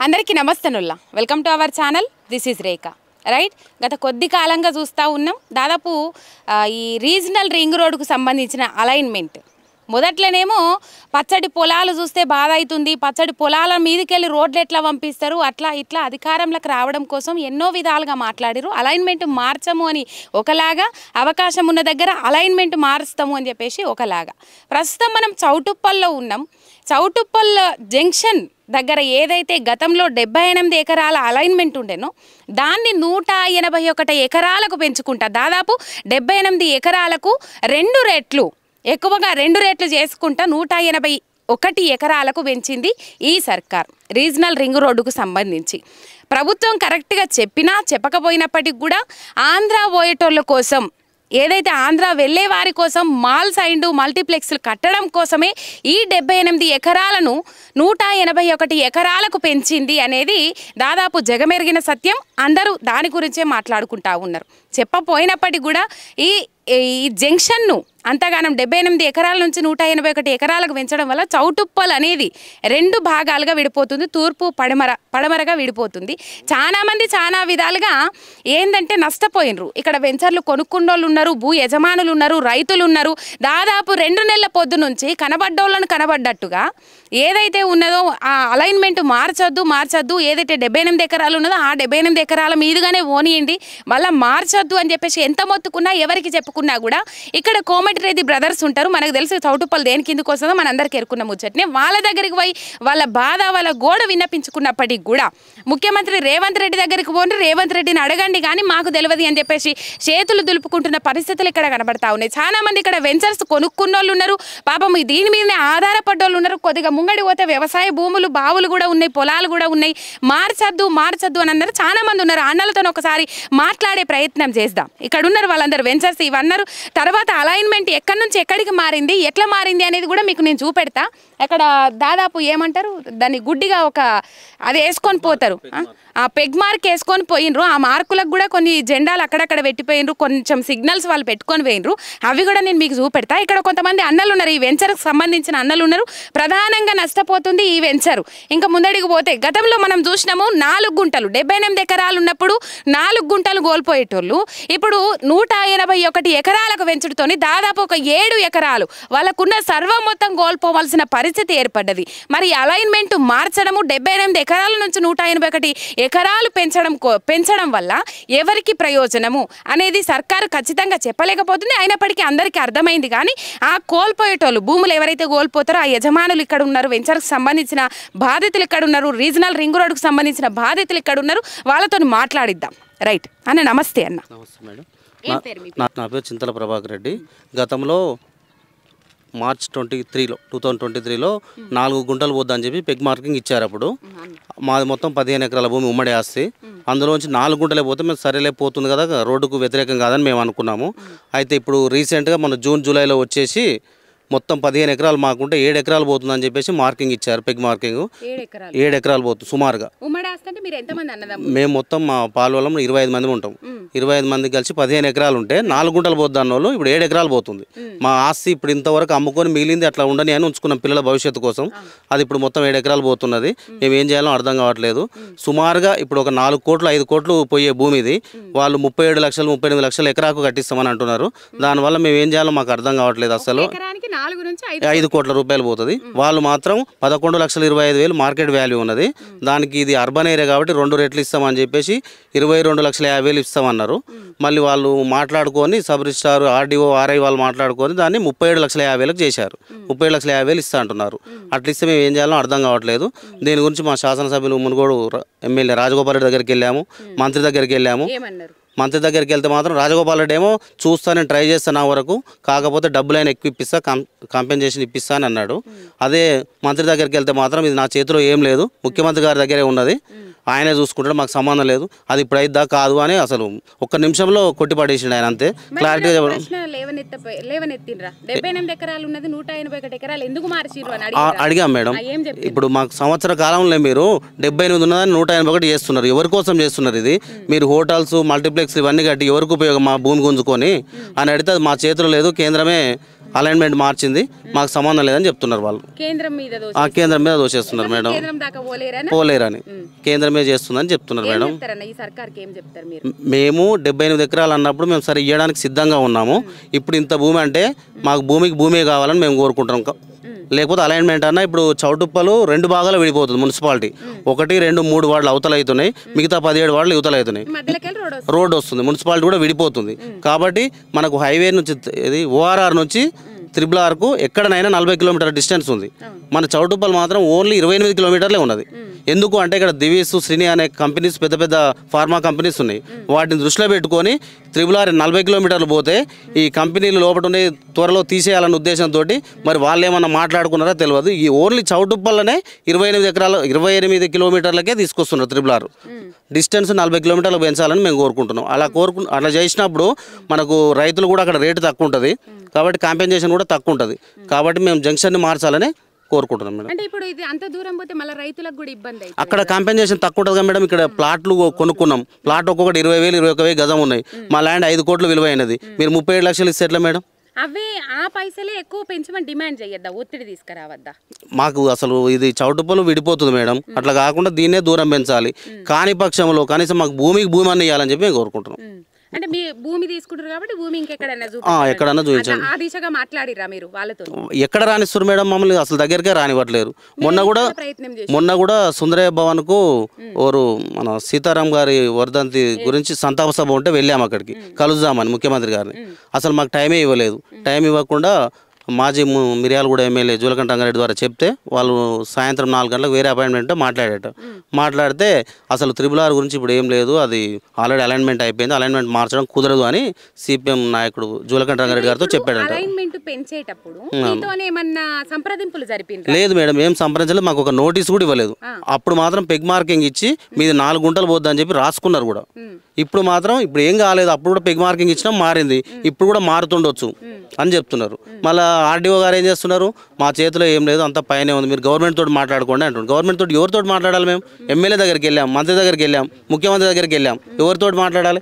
అందరికీ నమస్తేనుల్లా welcome to our channel this is Rekha right. గత కొద్ది కాలంగా చూస్తూ ఉన్నాం దాదాపు ఈ రీజనల్ రింగ్ రోడ్డుకు సంబంధించిన అలైన్మెంట్ మొదట్లోనేమో పచ్చడి పొలాలు చూస్తే బాధ అవుతుంది, పచ్చడి పొలాల మీదకెళ్ళి రోడ్లు ఎట్లా పంపిస్తారు, అట్లా ఇట్లా అధికారంలోకి రావడం కోసం ఎన్నో విధాలుగా మాట్లాడారు. అలైన్మెంట్ మార్చము అని ఒకలాగా, అవకాశం ఉన్న దగ్గర అలైన్మెంట్ మారుస్తాము అని చెప్పేసి ఒకలాగా. ప్రస్తుతం మనం చౌటుప్పల్లో ఉన్నాం. చౌటుప్పల్ జంక్షన్ దగ్గర ఏదైతే గతంలో 78 ఎకరాల అలైన్మెంట్ ఉండేనో దాన్ని 181 ఎకరాలకు పెంచుకుంటా, దాదాపు 78 ఎకరాలకు 2 రెట్లు ఎక్కువగా 2 రెట్లు చేసుకుంటా 181 ఎకరాలకు పెంచింది ఈ సర్కార్ రీజనల్ రింగ్ రోడ్డుకు సంబంధించి. ప్రభుత్వం కరెక్ట్గా చెప్పినా చెప్పకపోయినప్పటికి కూడా ఆంధ్ర పోయేటోళ్ళ కోసం, ఏదైతే ఆంధ్ర వెళ్ళే వారి కోసం మాల్స్ అండ్ మల్టీప్లెక్స్లు కట్టడం కోసమే ఈ 78 ఎకరాలను 181 ఎకరాలకు పెంచింది అనేది దాదాపు జగమెరిగిన సత్యం. అందరూ దాని గురించే మాట్లాడుకుంటా ఉన్నారు. చెప్పపోయినప్పటికీ కూడా ఈ జంక్షన్ను అంతగానం 78 ఎకరాల నుంచి 181 ఎకరాలకు పెంచడం వల్ల చౌటుప్పల్ అనేది 2 భాగాలుగా విడిపోతుంది, తూర్పు పడమరగా విడిపోతుంది. చాలామంది చాలా విధాలుగా ఏంటంటే నష్టపోయినరు. ఇక్కడ వెంచర్లు కొనుక్కున్నోళ్ళు ఉన్నారు, భూ యజమానులు ఉన్నారు, రైతులు ఉన్నారు. దాదాపు 2 నెలల పొద్దు నుంచి కనబడ్డోళ్ళను కనబడ్డట్టుగా ఏదైతే ఉన్నదో ఆ అలైన్మెంట్ మార్చొద్దు, ఏదైతే 78 ఎకరాలు ఉన్నదో ఆ 78 ఎకరాల మీదుగానే ఓనియండి, మళ్ళీ మార్చొద్దు అని చెప్పేసి ఎంత మొత్తుకున్నా ఎవరికి చెప్పుకున్నా కూడా ఇక్కడ కోమటిరెడ్డి బ్రదర్స్ ఉంటారు. మనకు తెలుసు చౌటుప్పల్ దేని కిందకు వస్తుందో మనందరికీ ఎరుకున్న ముచ్చట్నే. వాళ్ళ దగ్గరికి పోయి వాళ్ళ బాధ వాళ్ళ గోడ విన్నపించుకున్నప్పటికి కూడా ముఖ్యమంత్రి రేవంత్ రెడ్డి దగ్గరికి పోండి, రేవంత్ రెడ్డిని అడగండి కానీ మాకు తెలియదు అని చెప్పేసి చేతులు దులుపుకుంటున్న పరిస్థితులు ఇక్కడ కనబడతా ఉన్నాయి. చాలా మంది ఇక్కడ వెంచర్స్ కొనుక్కున్నోళ్ళు ఉన్నారు, పాపం దీని మీదనే ఆధారపడ్డోళ్ళు ఉన్నారు. కొద్దిగా ముంగడి పోతే వ్యవసాయ భూములు, బావులు కూడా ఉన్నాయి, పొలాలు కూడా ఉన్నాయి. మార్చద్దు అని అన్నారు. చాలా మంది ఉన్నారు. అన్నలతో ఒకసారి మాట్లాడే ప్రయత్నం చేద్దాం. ఇక్కడ ఉన్నారు వాళ్ళందరూ వెంచర్స్ ఇవన్నారు. తర్వాత అలైన్మెంట్ ఎక్కడి నుంచి ఎక్కడికి మారింది, ఎట్లా మారింది అనేది కూడా మీకు నేను చూపెడతా. అక్కడ దాదాపు ఏమంటారు దాన్ని గుడ్డిగా అది వేసుకొని పోతారు, ఆ పెగ్ మార్క్ వేసుకొని పోయినరు. ఆ మార్కులకు కూడా కొన్ని జెండాలు అక్కడక్కడ పెట్టిపోయినరు, కొంచెం సిగ్నల్స్ వాళ్ళు పెట్టుకొని పోయినరు. అవి కూడా నేను మీకు చూపెడతా. ఇక్కడ కొంతమంది అన్నలు ఉన్నారు, ఈ వెంచర్కి సంబంధించిన అన్నలు ఉన్నారు. ప్రధానంగా నష్టపోతుంది ఈ వెంచరు. ఇంకా ముందడికి పోతే గతంలో మనం చూసినాము 4 గుంటలు 78 ఎకరాలు ఉన్నప్పుడు 4 గుంటలు కోల్పోయేటోళ్ళు ఇప్పుడు 181 ఎకరాలకు పెంచుడుతోని దాదాపు ఒక 7 ఎకరాలు వాళ్ళకున్న సర్వం మొత్తం కోల్పోవాల్సిన పరిస్థితి ఏర్పడ్డది. మరి అలైన్మెంట్ మార్చడము 78 ఎకరాల నుంచి 181 ఎకరాలు పెంచడం వల్ల ఎవరికి ప్రయోజనము అనేది సర్కారు ఖచ్చితంగా చెప్పలేకపోతుంది. అయినప్పటికీ అందరికీ అర్థమైంది. కానీ ఆ కోల్పోయేటోళ్ళు భూములు ఎవరైతే కోల్పోతారో ఆ యజమానులు ఇక్కడ ఉన్నారు, వెంచర్కి సంబంధించిన బాధితులు ఇక్కడ ఉన్నారు, రీజనల్ రింగ్ రోడ్డుకు సంబంధించిన బాధితులు ఇక్కడ ఉన్నారు. వాళ్ళతో మాట్లాడిద్దాం. రైట్ అన్న, నమస్తే అన్న. నమస్తే మేడం. నా పేరు చింతల ప్రభాకర్ రెడ్డి. గతంలో మార్చ్ 2023లో 4 గుంటలు పోద్దని చెప్పి పెగ్ మార్కింగ్ ఇచ్చారు. అప్పుడు మాది మొత్తం 15 ఎకరాల భూమి ఉమ్మడి ఆస్తి. అందులోంచి 4 గుంటలే పోతే మేము సరేలే పోతుంది కదా, రోడ్డుకు వ్యతిరేకం కాదని మేము అనుకున్నాము. అయితే ఇప్పుడు రీసెంట్గా మన జూన్ జూలైలో వచ్చేసి మొత్తం 15 ఎకరాలు మాకుంటే 7 ఎకరాలు పోతుందని చెప్పేసి మార్కింగ్ ఇచ్చారు. పెగ్ మార్కింగ్ 7 ఎకరాలు పోతుంది సుమారుగా. మేము మొత్తం మా పాల్వలం 25 మంది ఉంటాం. 25 మంది కలిసి 15 ఎకరాలు ఉంటే 4 గుంటలు పోద్ది అన్న వాళ్ళు ఇప్పుడు 7 ఎకరాలు పోతుంది. మా ఆస్తి ఇప్పుడు ఇంతవరకు అమ్ముకొని మిగిలింది అట్లా ఉండని అని ఉంచుకున్నాం పిల్లల భవిష్యత్తు కోసం. అది ఇప్పుడు మొత్తం 7 ఎకరాలు పోతున్నది. మేము ఏం చేయాలో అర్థం కావట్లేదు. సుమారుగా ఇప్పుడు ఒక 4 కోట్లు 5 కోట్లు పోయే భూమి ఇది. వాళ్ళు 37 లక్షలు 38 లక్షలు ఎకరాకు కట్టిస్తామని అంటున్నారు. దానివల్ల మేము ఏం చేయాలో మాకు అర్థం కావట్లేదు. అసలు 5 కోట్ల రూపాయలు పోతుంది. వాళ్ళు మాత్రం 11,25,000 మార్కెట్ వాల్యూ ఉన్నది. దానికి ఇది అర్బన్ ఏరియా కాబట్టి 2 రెట్లు ఇస్తామని చెప్పేసి 22,50,000 ఇస్తామన్నారు. మళ్ళీ వాళ్ళు మాట్లాడుకొని సబ్ రిజిస్ట్రార్, ఆర్డీఓ, ఆర్ఐ వాళ్ళు మాట్లాడుకొని దాన్ని 37,50,000 చేశారు. 37,50,000 ఇస్తా అంటున్నారు. అట్లా ఇస్తే మేము ఏం చేయాలో అర్థం కావట్లేదు. దీని గురించి మా శాసనసభ్యులు మునుగోడు ఎమ్మెల్యే రాజగోపాల్ రెడ్డి దగ్గరికి వెళ్ళాము, మంత్రి దగ్గరికి వెళ్ళాము. మంత్రి దగ్గరికి వెళ్తే మాత్రం రాజగోపాల్ రెడ్డి ఏమో చూస్తానని ట్రై చేస్తాను వరకు, కాకపోతే డబ్బులైనా ఎక్కువ ఇప్పిస్తా, కాంపెన్సేషన్ ఇప్పిస్తా అని అన్నాడు. అదే మంత్రి దగ్గరికి వెళ్తే మాత్రం ఇది నా చేతిలో ఏం లేదు, ముఖ్యమంత్రి గారి దగ్గరే ఉన్నది, ఆయనే చూసుకుంటాడు, మాకు సంబంధం లేదు, అది ఇప్పుడు అయిద్దా కాదు అని అసలు ఒక్క నిమిషంలో కొట్టిపడేసిండు ఆయన. అంతే క్లారిటీగా చెప్పడం. అడిగాం మేడం. ఇప్పుడు మాకు సంవత్సర కాలంలో మీరు 78 ఉన్నదని 181 చేస్తున్నారు. ఎవరి కోసం చేస్తున్నారు ఇది? మీరు హోటల్స్, మల్టీప్లెక్స్ డూప్లెక్స్ ఇవన్నీ కట్టి ఎవరికి ఉపయోగం మా భూమి గుంజుకొని అని అడిగితే అది మా చేతిలో లేదు, కేంద్రమే అలైన్మెంట్ మార్చింది, మాకు సంబంధం లేదని చెప్తున్నారు వాళ్ళు. కేంద్రం మీద దోషేస్తున్నారు మేడం. పోలేరని కేంద్రమే చేస్తుందని చెప్తున్నారు మేడం. మేము 78 ఎకరాలు అన్నప్పుడు మేము సరే ఇవ్వడానికి సిద్ధంగా ఉన్నాము. ఇప్పుడు ఇంత భూమి అంటే మాకు భూమి కావాలని మేము కోరుకుంటాం. లేకపోతే అలైన్మెంట్ అన్న ఇప్పుడు చౌటుప్పలు 2 భాగాలు విడిపోతుంది మున్సిపాలిటీ. 1, 2, 3 వార్డులు అవతల అవుతున్నాయి, మిగతా 17 వార్డులు యువతలు అవుతున్నాయి. రోడ్ వస్తుంది, మున్సిపాలిటీ కూడా విడిపోతుంది. కాబట్టి మనకు హైవే నుంచి ఇది ORR నుంచి RRRకు ఎక్కడనైనా 40 కిలోమీటర్ల డిస్టెన్స్ ఉంది. మన చౌటుప్పల్ మాత్రం ఓన్లీ 28 కిలోమీటర్లే ఉన్నది. ఎందుకు అంటే ఇక్కడ దివీస్, శ్రీని అనే కంపెనీస్, పెద్ద పెద్ద ఫార్మా కంపెనీస్ ఉన్నాయి. వాటిని దృష్టిలో పెట్టుకొని RRR 40 కిలోమీటర్లు పోతే ఈ కంపెనీలు లోపల ఉండే త్వరలో తీసేయాలన్న ఉద్దేశంతో మరి వాళ్ళు ఏమన్నా మాట్లాడుకున్నారో తెలియదు. ఈ ఓన్లీ చౌటుప్పల్లనే 28 కిలోమీటర్లకే తీసుకొస్తున్నారు RRR. డిస్టెన్స్ 40 కిలోమీటర్లు పెంచాలని మేము కోరుకుంటున్నాం. అలా చేసినప్పుడు మనకు రైతులు కూడా అక్కడ రేటు తక్కువ ఉంటుంది, కాబట్టి కాంపెన్సేషన్ కూడా తక్కువ ఉంటుంది. కాబట్టి మేము జంక్షన్ని మార్చాలని కోరుకుంటున్నాం మేడం. అంటే ఇప్పుడు ఇది అంత దూరం పోతే మళ్ళీ రైతులకు కూడా ఇబ్బంది అవుతుంది. అక్కడ కాంపెన్సేషన్ తక్కువ ఉంటుంది కదా మేడం. ఇక్కడ ప్లాట్లు కొనుక్కున్నాం, ప్లాట్ ఒక్కొక్కటి 20,000, 21,000 గజం ఉన్నాయి. మా ల్యాండ్ 5 కోట్లు విలువైనది. మీరు 37 లక్షలు ఇస్తే ఎట్లా మేడం? అవే ఆ పైసలే ఎక్కువ పెంచమని డిమాండ్ చేయొద్దా, ఒత్తిడి తీసుకురావద్దా? మాకు అసలు ఇది చౌటుప్పలు విడిపోతుంది మేడం. అట్లా కాకుండా దీన్నే దూరం పెంచాలి. కాని పక్షంలో కనీసం మాకు భూమి అన్న ఇవ్వాలని చెప్పి మేము కోరుకుంటున్నాం. అంటే మీ భూమి తీసుకుంటారు కాబట్టి భూమి ఇంకెక్కడైనా ఎక్కడన్నా చూపించండి. ఆ దిశగా మాట్లాడిరా మీరు వాళ్ళతో? ఎక్కడ రానిస్తారు మేడం, మమ్మల్ని అసలు దగ్గరికే రానివ్వట్లేరు. మొన్న కూడా సుందరయ్య భవన్ కు మన సీతారాం గారి వర్ధంతి గురించి సంతాప సభ ఉంటే వెళ్ళాము, అక్కడికి కలుద్దామని ముఖ్యమంత్రి గారిని. అసలు మాకు టైమే ఇవ్వలేదు. టైం ఇవ్వకుండా మాజీ మిర్యాలగూడ ఎమ్మెల్యే జూలకంఠ రంగారెడ్డి ద్వారా చెప్తే వాళ్ళు సాయంత్రం 4 గంటలకు వేరే అపాయింట్మెంట్ మాట్లాడితే అసలు RRR గురించి ఇప్పుడు ఏం లేదు, అది ఆల్రెడీ అలైన్మెంట్ అయిపోయింది, అలైన్మెంట్ మార్చడం కుదరదు అని సిపిఎం నాయకుడు జూలకంఠ రంగారెడ్డి గారితో చెప్పాడంట. లేదు మేడం, ఏం సంప్రదించలేదు, మాకు ఒక నోటీస్ కూడా ఇవ్వలేదు. అప్పుడు మాత్రం పెగ్ మార్కింగ్ ఇచ్చి మీది 4 గుంటలు పోద్దా అని చెప్పి రాసుకున్నారు కూడా. ఇప్పుడు మాత్రం ఇప్పుడు ఏం కాలేదు, అప్పుడు కూడా పెగ్ మార్కింగ్ ఇచ్చినా మారింది, ఇప్పుడు కూడా మారుతుండొచ్చు అని చెప్తున్నారు. మళ్ళీ ఆర్డీఓ గారు ఏం చేస్తున్నారు, మా చేతిలో ఏం లేదు, అంత పైనే ఉంది, మీరు గవర్నమెంట్ తోటి మాట్లాడుకోండి అంటున్నారు. గవర్నమెంట్ తోటి ఎవరితో మాట్లాడాలి? మేము ఎమ్మెల్యే దగ్గరికి వెళ్ళాం, మంత్రి దగ్గరికి వెళ్ళాం, ముఖ్యమంత్రి దగ్గరికి వెళ్ళాం, ఎవరితో మాట్లాడాలి?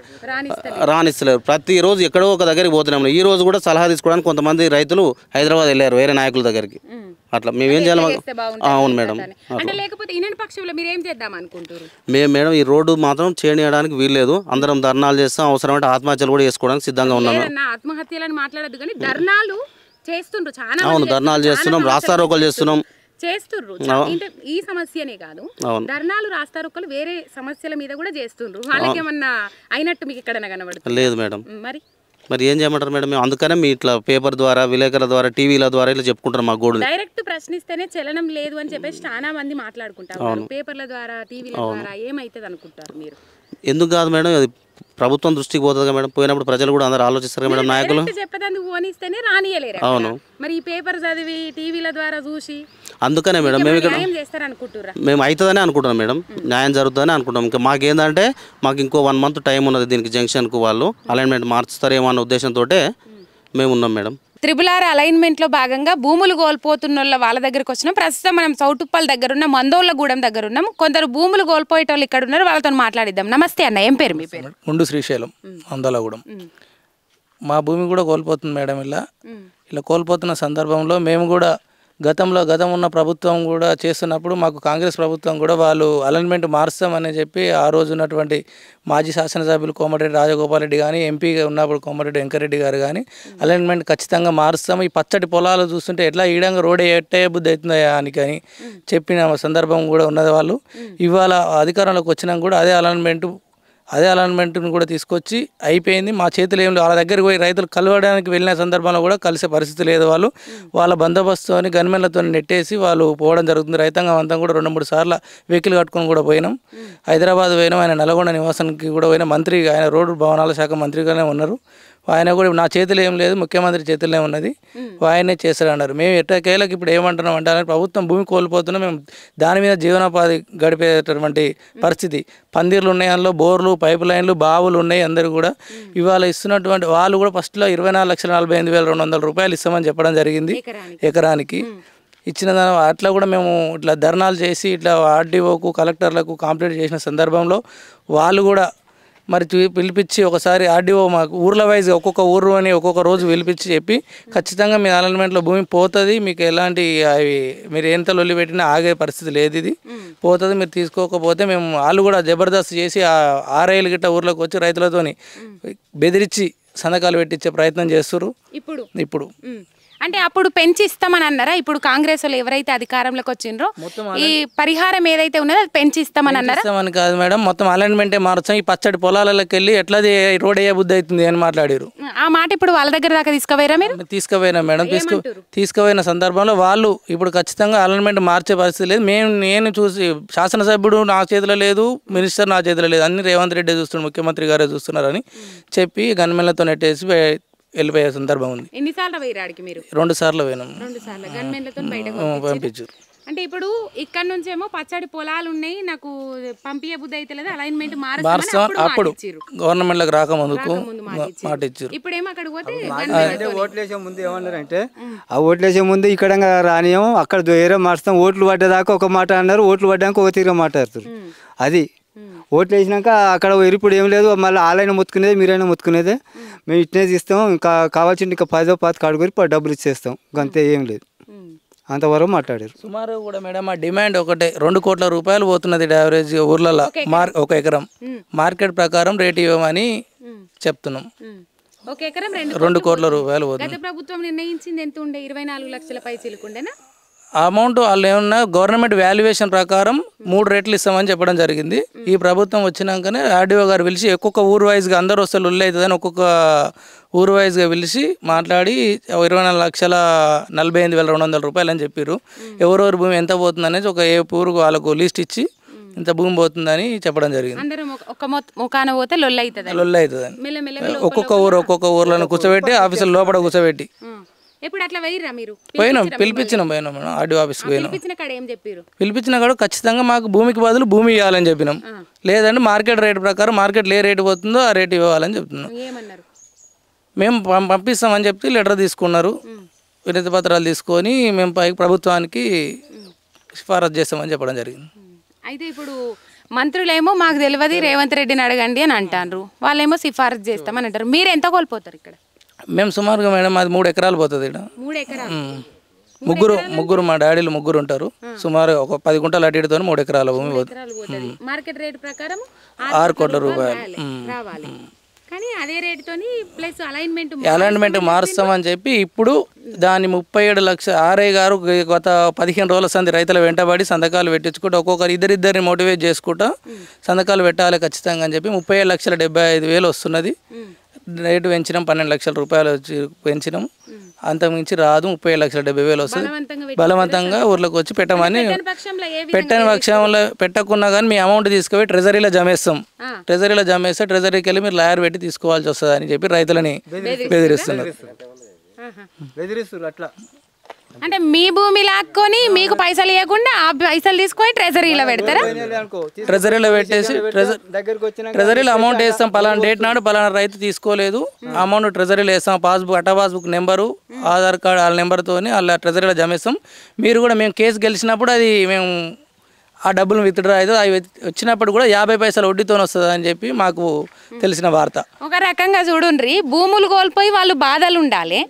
రానిస్తలేరు. ప్రతిరోజు ఎక్కడో ఒక దగ్గరికి పోతున్నాం. ఈ రోజు కూడా సలహా తీసుకోవడానికి కొంతమంది రైతులు హైదరాబాద్ వెళ్ళారు వేరే నాయకుల దగ్గరికి. అట్లా మేమేం చేయాలి? అవును మేడం. మేము మేడం ఈ రోడ్డు మాత్రం చేయడానికి వీల్లేదు, అందరం ధర్నాలు చేస్తాం, అవసరమైతే ఆత్మహత్యలు కూడా చేసుకోవడానికి సిద్ధంగా ఉన్నాము. ఆత్మహత్యలను మాట్లాడద్దు కానీ ధర్నాలు చేస్తుండ్రు చాలా. అవును, ధర్నాలు చేస్తున్నాం, రాస్తారోకలు చేస్తున్నాం. చేస్తుర్రు ఈ సమస్యనే కాదు, ధర్నాలు రాస్తారోకలు వేరే సమస్యల మీద కూడా చేస్తుండ్రు. వాళ్ళకి ఏమన్నా అయినట్టు మీకు ఎక్కడైనా కనబడుతుంది? లేదు మేడం. మరి ఏం చేయమంటారు మేడం? మేము అందుకనే మీ ఇట్లా పేపర్ ద్వారా, విలేకరుల ద్వారా, టీవీల ద్వారా ఇలా చెప్పుకుంటారు. మా గోడు డైరెక్ట్ ప్రశ్నిస్తేనే చలనం లేదు అని చెప్పేసి చాలా మంది మాట్లాడుకుంటారు. పేపర్ల ద్వారా, టీవీల ద్వారా ఏమైతుంది అనుకుంటారు మీరు? ఎందుకు కాదు మేడం, అది ప్రభుత్వం దృష్టికి పోతుంది కదా మేడం. పోయినప్పుడు ప్రజలు కూడా అందరూ ఆలోచిస్తారు మేడం, నాయకులు. అవును, మరి ఈ పేపర్ చదివి టీవీల ద్వారా చూసి అందుకనే మేడం మేము ఇక్కడ మేము అవుతుందని అనుకుంటున్నాం మేడం, న్యాయం జరుగుతుందని అనుకుంటాం. ఇంకా మాకేందంటే మాకు ఇంకో 1 మంత్ టైం ఉన్నది దీనికి, జంక్షన్కు వాళ్ళు అలైన్మెంట్ మార్చుతారేమో అన్న ఉద్దేశంతో మేము ఉన్నాం మేడం. RRR అలైన్మెంట్లో భాగంగా భూములు కోల్పోతున్న వాళ్ళ దగ్గరకు వచ్చినాం. ప్రస్తుతం మనం చౌటుప్పల్ దగ్గర ఉన్నాం, మందోళ్ళగూడెం దగ్గర ఉన్నాం. కొందరు భూములు కోల్పోయేటోళ్ళు ఇక్కడ ఉన్నారు, వాళ్ళతో మాట్లాడిద్దాం. నమస్తే అన్న, ఏం పేరు మీ పేరు? ముందు శ్రీశైలం, మందోళ్ళగూడెం. మా భూమి కూడా కోల్పోతుంది మేడం. ఇలా కోల్పోతున్న సందర్భంలో మేము కూడా గతం ఉన్న ప్రభుత్వం కూడా చేస్తున్నప్పుడు మాకు కాంగ్రెస్ ప్రభుత్వం కూడా వాళ్ళు అలైన్మెంట్ మారుస్తామని చెప్పి ఆ రోజు ఉన్నటువంటి మాజీ శాసనసభ్యులు కోమటిరెడ్డి రాజగోపాల్ రెడ్డి కానీ, ఎంపీగా ఉన్నప్పుడు కోమటిరెడ్డి వెంకరెడ్డి గారు కానీ అలైన్మెంట్ ఖచ్చితంగా మారుస్తాము, ఈ పచ్చటి పొలాలు చూస్తుంటే ఎట్లా ఈడంగా రోడ్ ఎట్టే బుద్ధి అవుతుందా అని చెప్పిన సందర్భం కూడా ఉన్నది. వాళ్ళు ఇవాళ అధికారంలోకి వచ్చినాక కూడా అదే అలైన్మెంట్ను కూడా తీసుకొచ్చి అయిపోయింది. మా చేతులు ఏం లేదు. వాళ్ళ దగ్గరికి పోయి రైతులు కలవడానికి వెళ్ళిన సందర్భంలో కూడా కలిసే పరిస్థితి లేదు. వాళ్ళ బందోబస్తుని గన్మెన్లతో నెట్టేసి వాళ్ళు పోవడం జరుగుతుంది. రైతాంగం అంతా కూడా 2-3 సార్లు వెహికల్ కట్టుకొని కూడా పోయినాం. హైదరాబాద్ పోయినాం, ఆయన నల్గొండ నివాసానికి కూడా పోయినా. మంత్రి ఆయన రోడ్డు భవనాల శాఖ మంత్రిగానే ఉన్నారు. ఆయన కూడా నా చేతిలో ఏం లేదు, ముఖ్యమంత్రి చేతుల్లో ఉన్నది, ఆయనే చేస్తారన్నారు. మేము ఎట్టకేలకు ఇప్పుడు ఏమంటున్నాం అంటే, ప్రభుత్వం భూమి కోల్పోతున్నాం, మేము దాని మీద జీవనోపాధి గడిపేటటువంటి పరిస్థితి. పందిర్లు ఉన్నాయి, అందులో బోర్లు, పైప్ లైన్లు, బావులు ఉన్నాయి. అందరూ కూడా ఇవాళ ఇస్తున్నటువంటి వాళ్ళు కూడా ఫస్ట్లో 24,48,200 రూపాయలు ఇస్తామని చెప్పడం జరిగింది ఎకరానికి. ఇచ్చిన దాని అట్లా కూడా మేము ఇట్లా ధర్నాలు చేసి ఇట్లా ఆర్డీఓకు, కలెక్టర్లకు కంప్లైంట్ చేసిన సందర్భంలో వాళ్ళు కూడా మరి పిలిపించి ఒకసారి ఆర్డీఓ మాకు ఊర్ల వైజ్ ఒక్కొక్క ఊరు అని ఒక్కొక్క రోజు పిలిపించి చెప్పి ఖచ్చితంగా మీ అలైన్మెంట్లో భూమి పోతుంది, మీకు ఎలాంటి అవి మీరు ఎంత లొల్లి పెట్టినా ఆగే పరిస్థితి లేదు, ఇది పోతుంది, మీరు తీసుకోకపోతే మేము వాళ్ళు కూడా జబర్దస్త్ చేసి ఆర్ఐలు గిట్ట ఊర్లోకి వచ్చి రైతులతోని బెదిరించి సంతకాలు పెట్టించే ప్రయత్నం చేస్తున్నారు. ఇప్పుడు అంటే అప్పుడు పెంచి ఇస్తామని అన్నారా? ఇప్పుడు కాంగ్రెస్ వాళ్ళు ఎవరైతే అధికారంలోకి వచ్చిండ్రో ఈ పరిహారం ఏదైతే ఉన్నదో అది పెంచి ఇస్తామని అన్నారా? ఇస్తామని కాదు మేడం, మొత్తం అలైన్మెంటే మార్చాం. ఈ పచ్చడి పొలాలకు వెళ్ళి ఎట్లా రోడ్ అయ్యే బుద్ధి అవుతుంది అని మాట్లాడారు. ఆ మాట ఇప్పుడు వాళ్ళ దగ్గర దాకా తీసుకుపోయారా మీరు? తీసుకుపోయినా మేడం. తీసుకుపోయిన సందర్భంలో వాళ్ళు ఇప్పుడు ఖచ్చితంగా అలైన్మెంట్ మార్చే పరిస్థితి లేదు. నేను చూసి శాసనసభ్యుడు నా చేతిలో లేదు, మినిస్టర్ నా చేతిలో లేదు, అన్ని రేవంత్ రెడ్డి చూస్తున్నారు, ముఖ్యమంత్రి గారే చూస్తున్నారని చెప్పి గన్మెన్లతో నెట్టేసి వెళ్ళిపోయే సందర్భం ఉంది. ఎన్నిసార్లు పోయిరాడికి మీరు? 2 సార్లు పోయినాం. 2 సార్లు గన్మెన్లతో బయటకు పంపించారు. అంటే ఇప్పుడు ఇక్కడ నుంచేమో పచ్చడి పొలాలు ఉన్నాయి, నాకు పంపించే బుద్ధి అయితే లేదు, అలైన్మెంట్ అప్పుడు గవర్నమెంట్లకు రాకముందుకు మాట ఇచ్చారు. ఇప్పుడేమో అక్కడికి పోతే ఓట్లేసే ముందు ఏమన్నారంటే ఆ ఓట్లేసే ముందు ఇక్కడ రానియం, అక్కడ వేరే మార్చుతాం, ఓట్లు పడ్డేదాకా ఒక మాట అన్నారు, ఓట్లు పడ్డాక ఒక తీరుగా మాట్లాడుతారు. అది ఓట్లు వేసినాక అక్కడ ఇప్పుడు ఏం లేదు, మళ్ళీ వాళ్ళైనా మొత్తుకునేది మీరైనా మొత్తుకునేదే, మేము ఇట్నే తీస్తాం, ఇంకా కావాల్సింది ఇంకా 10వ 10 కాడుకొని డబ్బులు ఇచ్చేస్తాం, అంతే, ఏం లేదు, అంతవరకు మాట్లాడారు. సుమారు కూడా మేడం మా డిమాండ్ ఒకటే, 2 కోట్ల రూపాయలు పోతున్నది యావరేజ్ ఊర్లలో ఒక ఎకరం. మార్కెట్ ప్రకారం రేట్ ఇవ్వమని చెప్తున్నాం. 2 కోట్ల రూపాయలు పోతుంది. ప్రభుత్వం నిర్ణయించింది ఎంత ఉండే? 24 లక్షల పై చిలుకుండేనా అమౌంట్? వాళ్ళు ఏమన్నా గవర్నమెంట్ వాల్యుయేషన్ ప్రకారం 3 రేట్లు ఇస్తామని చెప్పడం జరిగింది. ఈ ప్రభుత్వం వచ్చినాకనే ఆర్డీఓ గారు పిలిచి ఒక్కొక్క ఊరు వైజ్గా అందరూ వస్తే లొల్లి అవుతుందని ఒక్కొక్క ఊరు వైజ్గా పిలిచి మాట్లాడి 24,48,200 రూపాయలు అని చెప్పారు. ఎవరెవరు భూమి ఎంత పోతుంది అనేది ఒక ఏ ఊరుకు వాళ్ళకు లిస్ట్ ఇచ్చి ఇంత భూమి పోతుందని చెప్పడం జరిగింది. లొల్లి అవుతుందని ఒక్కొక్క ఊర్లను కూర్చోబెట్టి ఆఫీసుల లోపల కూర్చోబెట్టి పోయినాం, పిలిపించినాం మేడం ఆర్డీఓ ఆఫీస్కి పోయినాం. పిలిపించిన కాడ ఖచ్చితంగా మాకు భూమికి బదులు భూమి ఇవ్వాలని చెప్పినాం, లేదంటే మార్కెట్ రేట్ ప్రకారం మార్కెట్లో ఏ రేటు పోతుందో ఆ రేటు ఇవ్వాలని చెప్తున్నాం. మేము పంపిస్తామని చెప్పి లెటర్ తీసుకున్నారు, వినతి పత్రాలు తీసుకొని మేము ప్రభుత్వానికి సిఫారసు చేస్తామని చెప్పడం జరిగింది. అయితే ఇప్పుడు మంత్రులేమో మాకు తెలియదు రేవంత్ రెడ్డిని అడగండి అని అంటారు, వాళ్ళేమో సిఫారసు చేస్తామని అంటారు. మీరు ఎంత కోల్పోతారు ఇక్కడ? మేము సుమారుగా మేడం అది 3 ఎకరాలు పోతుంది ఇక్కడ. 3 ఎకరాలు? ముగ్గురు మా డాడీలు 3 ఉంటారు. సుమారు ఒక 10 గుంటలు అటు ఇటుతో 3 ఎకరాల భూమి పోతుంది. మార్కెట్ రేట్ ప్రకారం 6 కోట్ల రూపాయలు రావాలి. కానీ అదే రేటుతోని ప్లస్ అలైన్మెంట్ మారుస్తామని చెప్పి ఇప్పుడు దాని 37 లక్షల ఆర్ఐ గారు గత 15 రోజుల సంది రైతుల వెంటబడి సంతకాలు పెట్టించుకుంటూ ఒక్కొక్కరు ఇద్దరిని మోటివేట్ చేసుకుంటూ సంతకాలు పెట్టాలి ఖచ్చితంగా అని చెప్పి 37,75,000 వస్తున్నది. రేటు పెంచినాం, 12 లక్షల రూపాయలు పెంచినాం, అంతకుమించి రాదు, 37,70,000 వస్తుంది. బలవంతంగా ఊర్లోకి వచ్చి పెట్టమని, పెట్టని పక్షంలో పెట్టకున్నా కానీ మీ అమౌంట్ తీసుకుపోయి ట్రెజరీలో జమేస్తాం, ట్రెజరీలో జమేస్తే ట్రెజరీకి వెళ్ళి మీరు లాయర్ పెట్టి తీసుకోవాల్సి వస్తుంది అని చెప్పి రైతులని బెదిరిస్తున్నారు. అట్లా అంటే మీ భూమి లాక్కొని మీకు పైసలు ఇవ్వకుండా ఆ పైసలు తీసుకొని ట్రెజరీలో పెడతారా? ట్రెజరీలో పెట్టేసి ట్రెజరీలో అమౌంట్ వేస్తాం, పలానా డేట్ నాడు పలానా రైతు తీసుకోలేదు, అమౌంట్ ట్రెజరీలో వేస్తాం, పాస్బుక్ నెంబరు, ఆధార్ కార్డు వాళ్ళ నెంబర్తో వాళ్ళ ట్రెజరీలో జమేస్తాం. మీరు కూడా మేము కేసు గెలిచినప్పుడు అది మేము ఆ డబ్బులు విత్డ్రా అయితే అవి వచ్చినప్పుడు కూడా 50 పైసలు వడ్డీతో వస్తుంది అని చెప్పి మాకు తెలిసిన వార్త. ఒక రకంగా చూడండి, భూములు కోల్పోయి వాళ్ళు బాధలు ఉండాలి,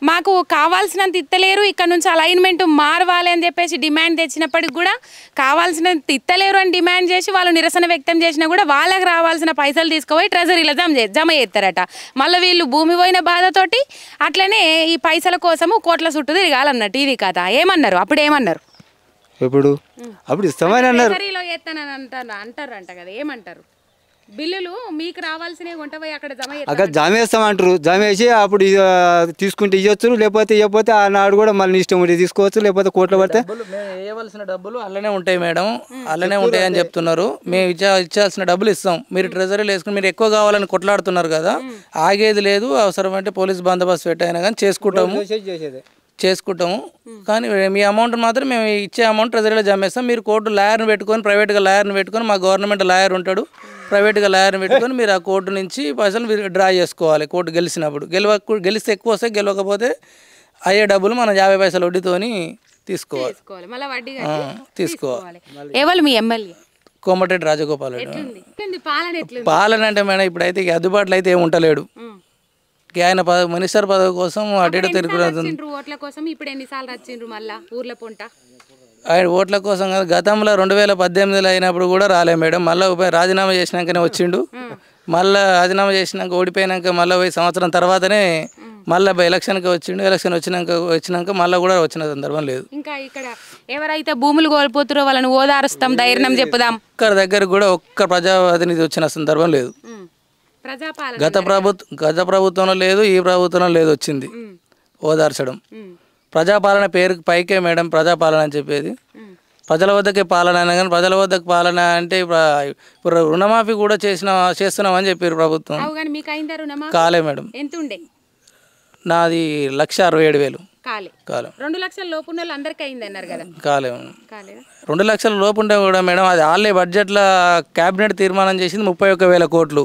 మాకు కావాల్సినంత ఇత్తలేరు, ఇక్కడ నుంచి అలైన్మెంట్ మారవాలి అని చెప్పేసి డిమాండ్ తెచ్చినప్పటికి కూడా కావాల్సినంత ఇత్తలేరు అని డిమాండ్ చేసి వాళ్ళు నిరసన వ్యక్తం చేసినా కూడా వాళ్ళకి రావాల్సిన పైసలు తీసుకుపోయి ట్రెజరీలో జమ చేస్తారట. మళ్ళీ వీళ్ళు భూమి పోయిన బాధతోటి అట్లనే ఈ పైసల కోసము కోట్ల చుట్టూ తిరగాలన్నట్టు. ఇది కదా ఏమన్నారు? అప్పుడు ఏమన్నారు? అప్పుడు ఇస్తామని అన్నారు, ట్రెజరీలో చేస్తానని అంటారంట కదా, ఏమంటారు? బిల్లులు మీకు రావాల్సినవి ఉంటపోయి అక్కడ జమ వేస్తామంటారు, జమ వేసి అప్పుడు తీసుకుంటే ఇవ్వచ్చు, లేకపోతే ఆనాడు కూడా మళ్ళీ ఇష్టం ఉంటే తీసుకోవచ్చు, లేకపోతే కోట్లు పడితే వేయవలసిన డబ్బులు అలానే ఉంటాయి మేడం, అలానే ఉంటాయి అని చెప్తున్నారు. మేము ఇచ్చాల్సిన డబ్బులు ఇస్తాం, మీరు ట్రెజరీలు వేసుకుని మీరు ఎక్కువ కావాలని కొట్లాడుతున్నారు కదా, ఆగేది లేదు, అవసరమంటే పోలీస్ బందోబస్తు పెట్టైనా కానీ చేసుకుంటాము. కానీ మీ అమౌంట్ మాత్రం మేము ఇచ్చే అమౌంట్ ట్రెజరీలో జమేస్తాం, మీరు కోర్టు లాయర్ని పెట్టుకొని ప్రైవేట్గా లాయర్ని పెట్టుకొని, మా గవర్నమెంట్ లాయర్ ఉంటాడు, ప్రైవేట్గా లాయర్ని పెట్టుకొని మీరు ఆ కోర్టు నుంచి పైసలు మీరు డ్రా చేసుకోవాలి. కోర్టు గెలిచినప్పుడు గెలిస్తే ఎక్కువ వస్తే, గెలవకపోతే అయ్యే డబ్బులు మనం 50 పైసలు వడ్డీతోని తీసుకోవాలి. ఎవరు మీ ఎమ్మెల్యే? కోమటిరెడ్డి రాజగోపాల్ రెడ్డి. ఎట్లుంది పాలన ఎట్లుంది? పాలన అంటే మేడం ఇప్పుడైతే ఇక అందుబాటులో అయితే ఏమి ఉంటలేడు. ఇక ఆయన మినిస్టర్ పదవి కోసం అటు ఇటు తిరుగుతుంది. వచ్చిండ్రు ఓట్ల కోసం, ఇప్పుడు ఎన్నిసార్లు వచ్చిండ్రు మళ్ళా ఊర్ల పొంట? ఆయన ఓట్ల కోసం కాదు, గతంలో 2018లో అయినప్పుడు కూడా రాలే మేడం. మళ్ళీ రాజీనామా చేసినాకనే వచ్చిండు. మళ్ళీ రాజీనామా చేసినాక ఓడిపోయినాక మళ్ళీ పోయి సంవత్సరం తర్వాతనే మళ్ళీ ఎలక్షన్కి వచ్చిండు. ఎలక్షన్ వచ్చినాక మళ్ళీ కూడా వచ్చిన సందర్భం లేదు. ఇంకా ఇక్కడ ఎవరైతే భూములు కోల్పోతారో వాళ్ళని ఓదారుస్తాం, ధైర్యం చెప్పుదాం. ఒక్కరి దగ్గర కూడా ఒక్క ప్రజాప్రతినిధి వచ్చిన సందర్భం లేదు. ప్రజాపాలన గత ప్రభుత్వంలో లేదు, ఈ ప్రభుత్వంలో లేదు వచ్చింది ఓదార్చడం. ప్రజాపాలన పేరుకి పైకే మేడం ప్రజాపాలన అని చెప్పేది. ప్రజల వద్దకే పాలన అయినా కానీ ప్రజల వద్దకు పాలన అంటే ఇప్పుడు రుణమాఫీ కూడా చేస్తున్నామని చెప్పారు ప్రభుత్వం. మీకు అయిందా రుణమాఫీ? కాలే మేడం. ఎంత ఉండే? నాది 1,67,000. కాలే. 2 లక్షల లోపు ఉన్న వాళ్ళు అందరికీ అయింది అన్నారు కదా? కాలేదా? 2 లక్షల లోపు ఉంటే కూడా మేడం అది ఆల్రెడీ బడ్జెట్లో క్యాబినెట్ తీర్మానం చేసింది 31,000 కోట్లు.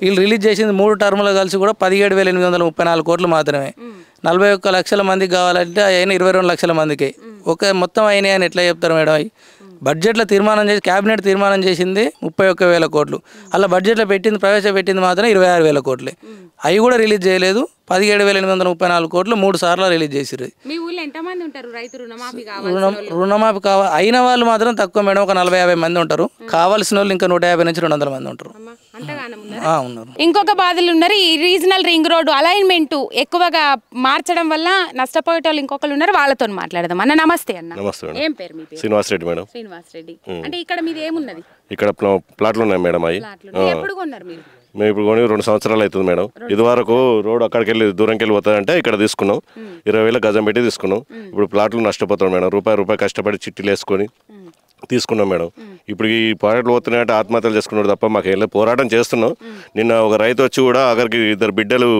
వీళ్ళు రిలీజ్ చేసింది 3 టర్ములు కలిసి కూడా 17,834 కోట్లు మాత్రమే. 41 లక్షల మందికి కావాలంటే అయినా 22 లక్షల మందికి మొత్తం అయినాయి అని ఎట్లా చెప్తారు మేడం? అవి బడ్జెట్లో తీర్మానం చేసి క్యాబినెట్ తీర్మానం చేసింది 31,000 కోట్లు. అలా బడ్జెట్లో ప్రవేశపెట్టింది మాత్రం 26,000 కోట్లే. అవి కూడా రిలీజ్ చేయలేదు. 17,834 కోట్లు 3 సార్లు రిలీజ్ చేసిరు. మీ ఊళ్ళో ఎంతమంది ఉంటారు రైతు రుణమాఫీ రుణమాఫీ అయిన వాళ్ళు మాత్రం తక్కువ మేడం, ఒక 40-50 మంది ఉంటారు. కావాల్సిన వాళ్ళు ఇంకా 150 నుంచి 200 మంది ఉంటారు. ఉన్నారు. ఇంకొక బాధలు ఉన్నారు. ఈ రీజనల్ రింగ్ రోడ్డు అలైన్మెంట్ ఎక్కువగా మార్చడం వల్ల నష్టపోయే వాళ్ళు ఇంకొకరు ఉన్నారు, వాళ్ళతో మాట్లాడదాం. అన్న నమస్తే. అన్న నమస్తే. ఏం పేరు మీ పేరు? శ్రీనివాస్ రెడ్డి మేడం. శ్రీనివాస్ రెడ్డి. అంటే ఇక్కడ మీది ఏమున్నది? ఇక్కడ ప్లాట్లు ఉన్నాయి మేడం. అవి ఎప్పుడు కొన్నారు మీరు? మేము ఇప్పుడు కొని 2 సంవత్సరాలు అవుతుంది మేడం. ఇది వరకు రోడ్ అక్కడికి వెళ్ళి దూరంకి వెళ్ళి పోతుందంటే ఇక్కడ తీసుకున్నాం, 20,000 గజం పెట్టి తీసుకున్నాం. ఇప్పుడు ప్లాట్లు నష్టపోతాం మేడం. రూపాయి కష్టపడి చిట్టీలు వేసుకొని తీసుకున్నాం మేడం. ఇప్పుడు ఈ ప్లాట్లు పోతున్నాయంటే ఆత్మహత్యలు చేసుకున్నాడు తప్ప మాకు ఏం పోరాటం చేస్తున్నాం. నిన్న ఒక రైతు వచ్చి కూడా అక్కడికి 2 బిడ్డలు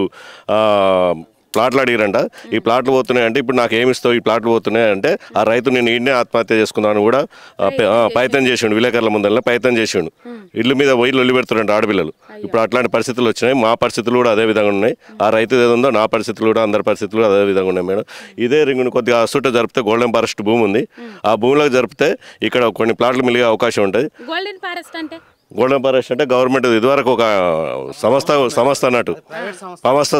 ప్లాట్లు అడిగారంట. ఈ ప్లాట్లు పోతున్నాయంటే ఇప్పుడు నాకు ఏమిస్తావు, ఈ ప్లాట్లు పోతున్నాయంటే ఆ రైతు నేను ఈయనే ఆత్మహత్య చేసుకున్నాను కూడా ప్రయత్నం చేసిండు. విలేకరుల ముందర ప్రయత్నం చేసిండు. ఇల్లు మీద ఒళ్ళు పెడుతున్నాడు ఆడపిల్లలు. ఇప్పుడు అట్లాంటి పరిస్థితులు వచ్చినాయి. మా పరిస్థితులు కూడా అదే విధంగా ఉన్నాయి. ఆ రైతు ఏదో ఉందో నా పరిస్థితులు కూడా అందరి పరిస్థితులు అదే విధంగా ఉన్నాయి మేడం. ఇదే రింగును కొద్దిగా అసుట జరిపితే గోల్డెన్ ఫారెస్ట్ భూమి ఉంది, ఆ భూమిలోకి జరిపితే ఇక్కడ కొన్ని ప్లాట్లు మిలిగే అవకాశం ఉంటుంది. గోల్డెన్ ఫారెస్ట్ అంటే గవర్నమెంట్ ఇదివరకు ఒక సంస్థ అన్నట్టు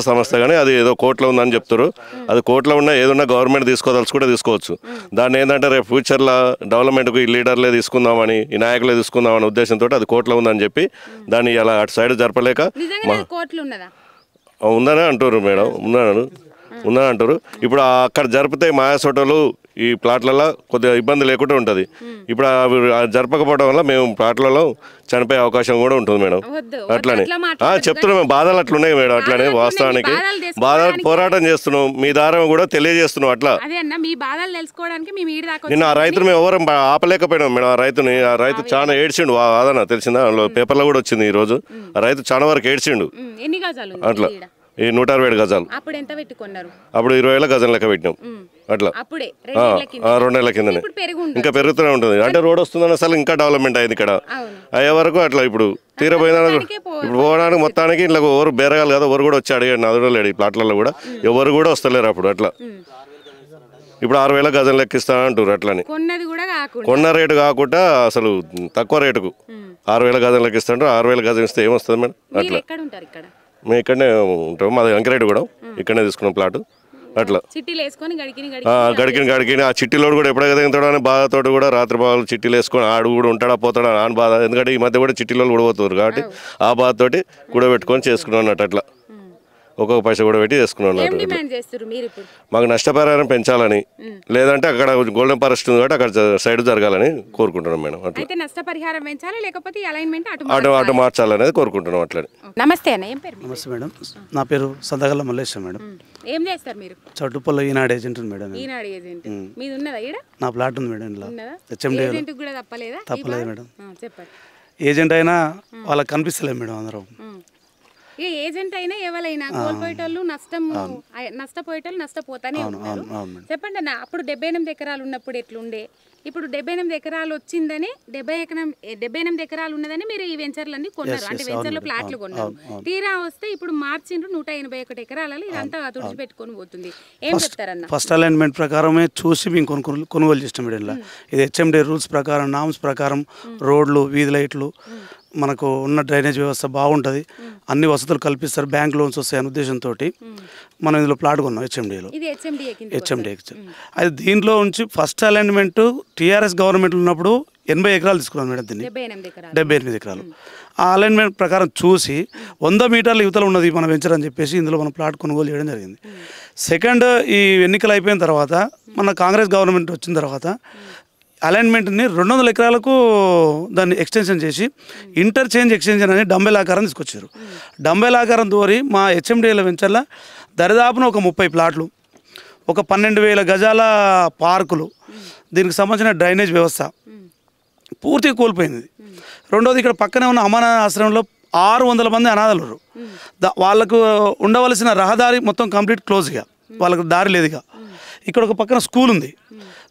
సంస్థ కానీ అది ఏదో కోర్టులో ఉందని చెప్తారు. అది కోర్టులో ఉన్న ఏదన్నా గవర్నమెంట్ తీసుకోదలుచు కూడా తీసుకోవచ్చు. దాన్ని ఏంటంటే రేపు ఫ్యూచర్లో డెవలప్మెంట్కు ఈ లీడర్లే తీసుకుందామని, ఈ నాయకులే తీసుకుందామనే ఉద్దేశంతో అది కోర్టులో ఉందని చెప్పి దాన్ని అలా అటు సైడ్ జరపలేక ఉందని అంటారు మేడం. ఉందని అంటారు. ఇప్పుడు అక్కడ జరిపితే మాయాసోటలు ఈ ప్లాట్లలో కొద్దిగా ఇబ్బంది లేకుండా ఉంటుంది. ఇప్పుడు జరపకపోవడం వల్ల మేము ప్లాట్లలో చనిపోయే అవకాశం కూడా ఉంటుంది మేడం. అట్లనే చెప్తున్నాం, మేము బాధలు అట్లున్నాయి మేడం. అట్లనే వాస్తవానికి బాధలు పోరాటం చేస్తున్నాం, మీ ద్వారా కూడా తెలియజేస్తున్నాం. అట్లా నిన్న ఆ రైతును మేము ఎవరు ఆపలేకపోయినాం మేడం. ఆ రైతు చాలా ఏడ్చిండు. వాదన తెలిసిందా, పేపర్లో కూడా వచ్చింది ఈరోజు. ఆ రైతు చాలా వరకు ఏడ్చిండు. అట్లా ఈ 167 గజాలు అప్పుడు 20,000 గజం లెక్క పెట్టినాం. అట్లా 2 నెలల కిందనే ఇంకా పెరుగుతూనే ఉంటుంది. అంటే రోడ్ వస్తుందని అసలు ఇంకా డెవలప్మెంట్ అయింది ఇక్కడ అయ్యే వరకు. అట్లా ఇప్పుడు తీరపోయినా ఇప్పుడు పోవడానికి మొత్తానికి ఇంట్లో ఎవరు బేరగాలు కదా, ఎవరు కూడా వచ్చి అడిగాడు నదులో లేడు. ఈ ప్లాట్లలో కూడా ఎవరు కూడా వస్తలేరు అప్పుడు. అట్లా ఇప్పుడు 6,000 గజం లెక్కిస్తా అంటారు. అట్లని కొన్న రేటు కాకుండా అసలు తక్కువ రేటుకు 6,000 గజం లెక్కిస్తా. 6,000 గజం ఇస్తే ఏమొస్తుంది మేడం? అట్లా మేము ఇక్కడనే ఉంటాం. మాది వెంకరెడ్డి కూడా ఇక్కడనే తీసుకున్నాం ప్లాట్. అట్లా గడికిని ఆ చిట్టీలోడు కూడా ఎప్పుడైతే తింటాడో అని బాధతో కూడా రాత్రి బాగా చిట్టీలు వేసుకొని ఆడు కూడా ఉంటాడా పోతాడా అని బాధ. ఎందుకంటే ఈ మధ్య కూడా చిట్టీలో కూడా పోతారు కాబట్టి ఆ బాధతోటి కూడా పెట్టుకొని చేసుకున్నాం అన్నట్టు. అట్లా ఒక్కొక్క పైసా కూడా పెట్టి చేసుకున్నాం. మాకు నష్టపరిహారం పెంచాలని, లేదంటే అక్కడ గోల్డెన్ ఫారెస్ట్ ఉంది కాబట్టి అక్కడ సైడ్ జరగాలని కోరుకుంటున్నాం మేడం. అట్లా నష్టపరిహారం పెంచాలి, లేకపోతే అటు మార్చాలనేది కోరుకుంటున్నాం. అట్లా. నమస్తే అన్న, ఏం పేరు? నమస్తే మేడం, నా పేరు సందగల్ల మల్లేశ్వర మేడం. ఏం చేస్తారు మీరు? చట్టుపల్లి ఈనాడు ఏజెంట్ మేడం. ఈనాడు ఏజెంట్ మీది ఉన్నదా? ఈడ నా ప్లాట్ ఉంది మేడం. ఏజెంట్ కూడా తప్పలేదు మేడం. చెప్పండి. ఏజెంట్ అయినా వాళ్ళకి కనిపిస్తలేదు మేడం. అందరం ఏజెంట్ అయినా ఎవరైనా కోల్పోయేటోళ్ళు నష్టపోయేటోళ్ళు నష్టపోతానే ఉన్నారు. చెప్పండి అన్న, అప్పుడు 78 ఎకరాలు ఉన్నప్పుడు ఎట్లుండే, ఇప్పుడు 78 ఎకరాలు వచ్చిందని 78 ఎకరాలు ఉన్నదని మీరు ఈ వెంచర్లన్నీ కొన్నారు, అంటే వెంచర్లో ప్లాట్లు కొన్నారు. తీరా వస్తే ఇప్పుడు మార్చిండ్రు 181 ఎకరాలలో ఇదంతా తుడిచిపెట్టుకొని పోతుంది. ఏం చెప్తారన్న? ఫస్ట్ అలైన్మెంట్ ప్రకారమే చూసి మేము కొనుగోలు చేస్తాం మేడం. ఇలా ఇది హెచ్ఎండి రూల్స్ ప్రకారం, నామ్స్ ప్రకారం రోడ్లు, వీధి లైట్లు, మనకు ఉన్న డ్రైనేజ్ వ్యవస్థ బాగుంటుంది, అన్ని వసతులు కల్పిస్తారు, బ్యాంక్ లోన్స్ వస్తాయనే ఉద్దేశంతో మనం ఇందులో ప్లాట్ కొన్నాం హెచ్ఎండిఏలో. హెచ్ఎండిఏ అది దీంట్లో నుంచి ఫస్ట్ అలైన్మెంట్ టీఆర్ఎస్ గవర్నమెంట్ ఉన్నప్పుడు 80 ఎకరాలు తీసుకున్నాం మేడం. దీన్ని 78 ఎకరాలు ఆ అలైన్మెంట్ ప్రకారం చూసి 100 మీటర్ల యువతలు ఉన్నది మన వెంచర్ అని చెప్పేసి ఇందులో మనం ప్లాట్ కొనుగోలు చేయడం జరిగింది. సెకండ్, ఈ ఎన్నికలు అయిపోయిన తర్వాత మన కాంగ్రెస్ గవర్నమెంట్ వచ్చిన తర్వాత అలైన్మెంట్ని 200 ఎకరాలకు దాన్ని ఎక్స్టెన్షన్ చేసి ఇంటర్చేంజ్ ఎక్స్టెన్షన్ అని డంబెల్ ఆకారం తీసుకొచ్చారు. డంబెల్ ఆకారం ద్వారా మా హెచ్ఎండిఏల వెంచర్ల దరిదాపున ఒక 30 ప్లాట్లు, ఒక 12,000 గజాల పార్కులు, దీనికి సంబంధించిన డ్రైనేజ్ వ్యవస్థ పూర్తిగా కోల్పోయింది. రెండోది, ఇక్కడ పక్కనే ఉన్న అనాథ ఆశ్రమంలో 600 మంది అనాథలు. వాళ్ళకు ఉండవలసిన రహదారి మొత్తం కంప్లీట్ క్లోజ్గా, వాళ్ళకు దారి లేదుగా. ఇక్కడ ఒక పక్కన స్కూల్ ఉంది,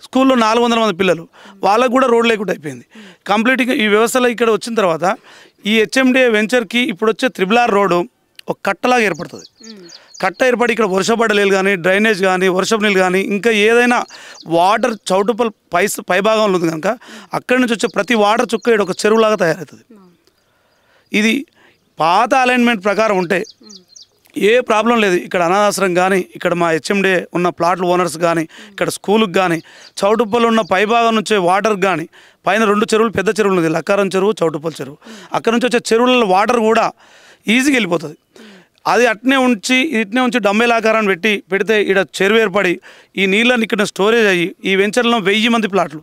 స్కూల్లో 400 మంది పిల్లలు, వాళ్ళకు కూడా రోడ్ లేకుండా అయిపోయింది. కంప్లీట్గా ఈ వ్యవస్థలో ఇక్కడ వచ్చిన తర్వాత ఈ హెచ్ఎండిఏ వెంచర్కి ఇప్పుడు వచ్చే త్రిబుల్ రోడ్డు ఒక కట్టలాగా ఏర్పడుతుంది. కట్ట ఏర్పడి ఇక్కడ వర్షపడ్డ నీళ్ళు కానీ, డ్రైనేజ్ కానీ, వర్షపు నీళ్ళు కానీ, ఇంకా ఏదైనా వాటర్ చౌటుపల్ పైభాగంలో ఉంది కనుక అక్కడి నుంచి వచ్చే ప్రతి వాటర్ చుక్క ఇక్కడ ఒక చెరువులాగా తయారవుతుంది. ఇది పాత అలైన్మెంట్ ప్రకారం ఉంటే ఏ ప్రాబ్లం లేదు. ఇక్కడ అనాథాశ్రమం కానీ, ఇక్కడ మా హెచ్ఎండిఏ ఉన్న ప్లాట్లు ఓనర్స్ కానీ, ఇక్కడ స్కూల్కి కానీ, చౌటుప్పలు ఉన్న పైభాగం నుంచే వాటర్కి కానీ, పైన 2 చెరువులు, పెద్ద చెరువులు ఉంది, లక్కారం చెరువు, చౌటుప్పల్ చెరువు, అక్కడ నుంచి వచ్చే చెరువుల వాటర్ కూడా ఈజీగా వెళ్ళిపోతుంది. అది ఇట్నే ఉంచి డంబెల్ ఆకారాన్ని పెడితే ఇక్కడ చెరువు ఏర్పడి ఈ నీళ్ళని ఇక్కడ స్టోరేజ్ అయ్యి ఈ వెంచర్లో 1000 మంది ప్లాట్లు,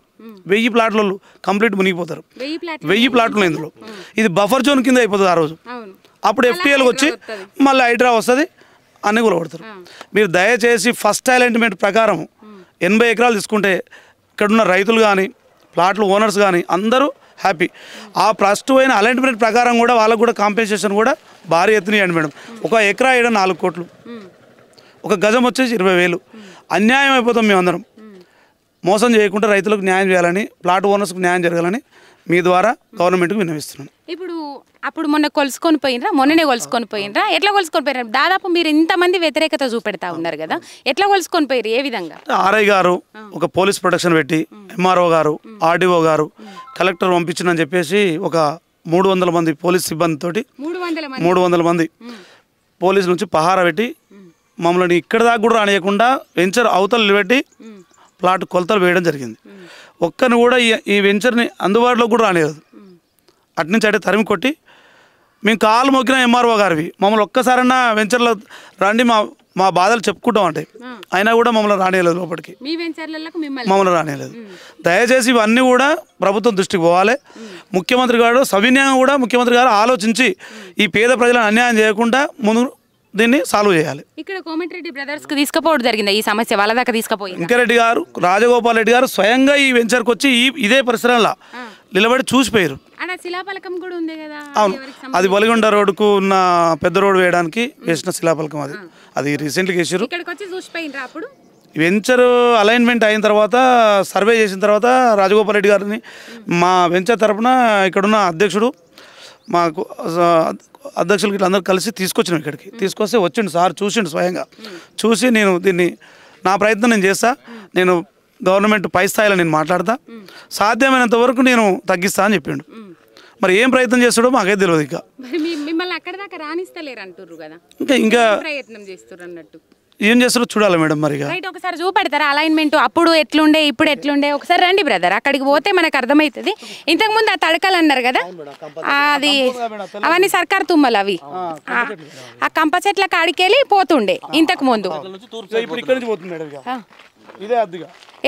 1000 ప్లాట్లలో కంప్లీట్ మునిగిపోతారు. 1000 ప్లాట్లు ఇందులో. ఇది బఫర్ జోన్ కింద అయిపోతుంది ఆ రోజు. అప్పుడు ఎఫ్టీఎల్కి వచ్చి మళ్ళీ హైడ్రా వస్తుంది, అన్నీ కూడా కొడతారు. మీరు దయచేసి ఫస్ట్ అలైన్మెంట్ ప్రకారం 80 ఎకరాలు తీసుకుంటే ఇక్కడున్న రైతులు కానీ, ప్లాట్లు ఓనర్స్ కానీ అందరూ హ్యాపీ. ఆ ఫస్ట్ అయిన అలైన్మెంట్ ప్రకారం కూడా వాళ్ళకు కూడా కాంపెన్సేషన్ కూడా భారీ ఎత్తున ఇవ్వండి మేడం. 1 ఎకరా ఇవ్వడం 4 కోట్లు, 1 గజం వచ్చేసి 20,000. అన్యాయం అయిపోతాం మేమందరం. మోసం చేయకుండా రైతులకు న్యాయం చేయాలని, ప్లాట్ ఓనర్స్కి న్యాయం జరగాలని మీ ద్వారా గవర్నమెంట్కి విన్నవిస్తున్నాను. ఇప్పుడు అప్పుడు మొన్ననే కొలుసుకొని పోయినరా? ఎట్లా కొలుసుకొని పోయినారు? దాదాపు మీరు ఇంతమంది వ్యతిరేకత చూపెడతా ఉన్నారు కదా, ఎట్లా కొలుసుకొని పోయారు? ఏ విధంగా? ఆర్ఐ గారు ఒక పోలీస్ ప్రొటెక్షన్ పెట్టి, ఎంఆర్ఓ గారు, ఆర్డీఓ గారు, కలెక్టర్ పంపించిందని చెప్పేసి ఒక 300 మంది పోలీస్ సిబ్బందితోటి 300 మంది పోలీసుల నుంచి పహారా పెట్టి మమ్మల్ని ఇక్కడ దాకా కూడా రానియకుండా వెంచర్ అవతలు నిలబెట్టి ప్లాట్ కొలతలు వేయడం జరిగింది. ఒక్కరిని కూడా ఈ వెంచర్ని అందుబాటులో కూడా రానియదు. అట్నుంచి అంటే తరిమి కొట్టి మేము కాలు మొక్కిన ఎంఆర్ఓ గారివి మమ్మల్ని ఒక్కసారన్నా వెంచర్లో రండి మా బాధలు చెప్పుకుంటాం అంటే అయినా కూడా మమ్మల్ని రానియలేదు, లోపలికి మమ్మల్ని రానియలేదు. దయచేసి ఇవన్నీ కూడా ప్రభుత్వం దృష్టికి పోవాలి. ముఖ్యమంత్రి గారు సవినయంగా కూడా ముఖ్యమంత్రి గారు ఆలోచించి ఈ పేద ప్రజలను అన్యాయం చేయకుండా ముందు దీన్ని సాల్వ్ చేయాలి. ఇక్కడ కోమటిరెడ్డి బ్రదర్స్కి తీసుకుపోవడం జరిగింది ఈ సమస్య, వాళ్ళ దాకా తీసుకుపోయింది. వెంకరెడ్డి గారు, రాజగోపాల్ రెడ్డి గారు స్వయంగా ఈ వెంచర్కి వచ్చి ఇదే పరిసరంలో నిలబడి చూసిపోయారు. శిలాఫలకం కూడా ఉంది కదా. అవును, అది వలిగొండ రోడ్డుకు ఉన్న పెద్ద రోడ్డు వేయడానికి వేసిన శిలాఫలకం. అది రీసెంట్గా వేసారు. అప్పుడు వెంచర్ అలైన్మెంట్ అయిన తర్వాత సర్వే చేసిన తర్వాత రాజగోపాల్ రెడ్డి గారిని మా వెంచర్ తరఫున ఇక్కడున్న అధ్యక్షుడు మాకు అధ్యక్షులకి ఇట్లా కలిసి తీసుకొచ్చినాం. ఇక్కడికి తీసుకొస్తే వచ్చిండు సార్, చూసిండు స్వయంగా. చూసి నేను దీన్ని నా ప్రయత్నం నేను చేస్తా, నేను గవర్నమెంట్ పై స్థాయిలో నేను మాట్లాడతా, సాధ్యమైనంత వరకు నేను తగ్గిస్తా అని చెప్పిండు. మరి ఏం ప్రయత్నం చేస్తాడో మాకైతే తెలియదు. ఇంకా మిమ్మల్ని అక్కడ దాకా రానిస్తలేరు అంటుర్రు కదా, ఇంకా ప్రయత్నం చేస్తారు అన్నట్టు ఏం చేస్తారో చూడాలి మేడం. మరి ఒకసారి చూపెడతారా అలైన్మెంట్ అప్పుడు ఎట్లుండే ఇప్పుడు ఎట్లుండే? ఒకసారి రండి బ్రదర్, అక్కడికి పోతే మనకు అర్థమవుతుంది. ఇంతకుముందు ఆ తడకలు అన్నారు కదా, అది అవన్నీ సర్కార్ తుమ్మలు, అవి ఆ కంప చెట్ల కాడికెళ్ళి పోతుండే ఇంతకు ముందు.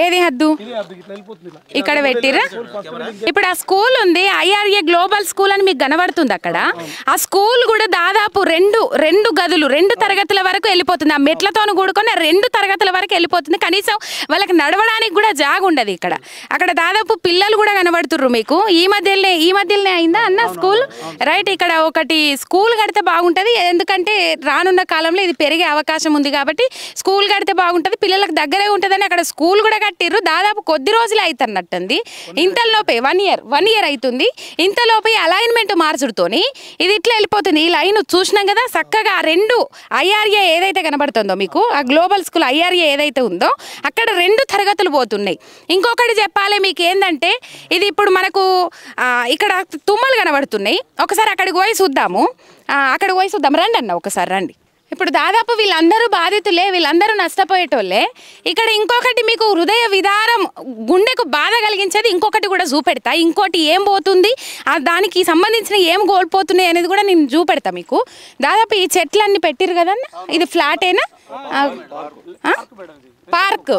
ఏది హద్దు ఇక్కడ పెట్టిర్రా? ఇప్పుడు ఆ స్కూల్ ఉంది, ఐఆర్ఏ గ్లోబల్ స్కూల్ అని మీకు కనబడుతుంది అక్కడ. ఆ స్కూల్ కూడా దాదాపు రెండు గదులు 2 తరగతుల వరకు వెళ్ళిపోతుంది. ఆ మెట్లతోను కూడుకొని 2 తరగతుల వరకు వెళ్ళిపోతుంది. కనీసం వాళ్ళకి నడవడానికి కూడా జాగ ఉండదు ఇక్కడ. అక్కడ దాదాపు పిల్లలు కూడా కనబడుతుర్రు మీకు. ఈ మధ్యలోనే అయిందా అన్న స్కూల్? రైట్, ఇక్కడ ఒకటి స్కూల్ కడితే బాగుంటుంది. ఎందుకంటే రానున్న కాలంలో ఇది పెరిగే అవకాశం ఉంది కాబట్టి స్కూల్ కడితే బాగుంటుంది, పిల్లలకు దగ్గరే ఉంటుంది ఉంటుందని అక్కడ స్కూల్ కూడా కట్టిర్రు. దాదాపు కొద్ది రోజులు అవుతున్నట్టుంది. ఇంతలోపే 1 ఇయర్ అవుతుంది. ఇంతలోపే అలైన్మెంట్ మార్చుడుతోని ఇది ఇట్లా వెళ్ళిపోతుంది. ఈ లైన్ చూసినాం కదా చక్కగా. ఆ 2 IRA ఏదైతే కనబడుతుందో మీకు, ఆ గ్లోబల్ స్కూల్ IRA ఏదైతే ఉందో అక్కడ 2 తరగతులు పోతున్నాయి. ఇంకొకటి చెప్పాలి మీకు ఏంటంటే, ఇది ఇప్పుడు మనకు ఇక్కడ తుమ్మలు కనబడుతున్నాయి. ఒకసారి అక్కడికి పోయి చూద్దాము. రండి అన్న, ఒకసారి రండి. ఇప్పుడు దాదాపు వీళ్ళందరూ బాధితులే, వీళ్ళందరూ నష్టపోయేటోళ్ళే. ఇక్కడ ఇంకొకటి మీకు హృదయ విదారం, గుండెకు బాధ కలిగించేది ఇంకొకటి కూడా చూపెడతా. ఇంకోటి ఏం పోతుంది, దానికి సంబంధించిన ఏం కోల్పోతున్నాయి అనేది కూడా నేను చూపెడతా మీకు. దాదాపు ఈ చెట్లన్నీ పెట్టిరు కదన్న, ఇది ఫ్లాటేనా? పార్క్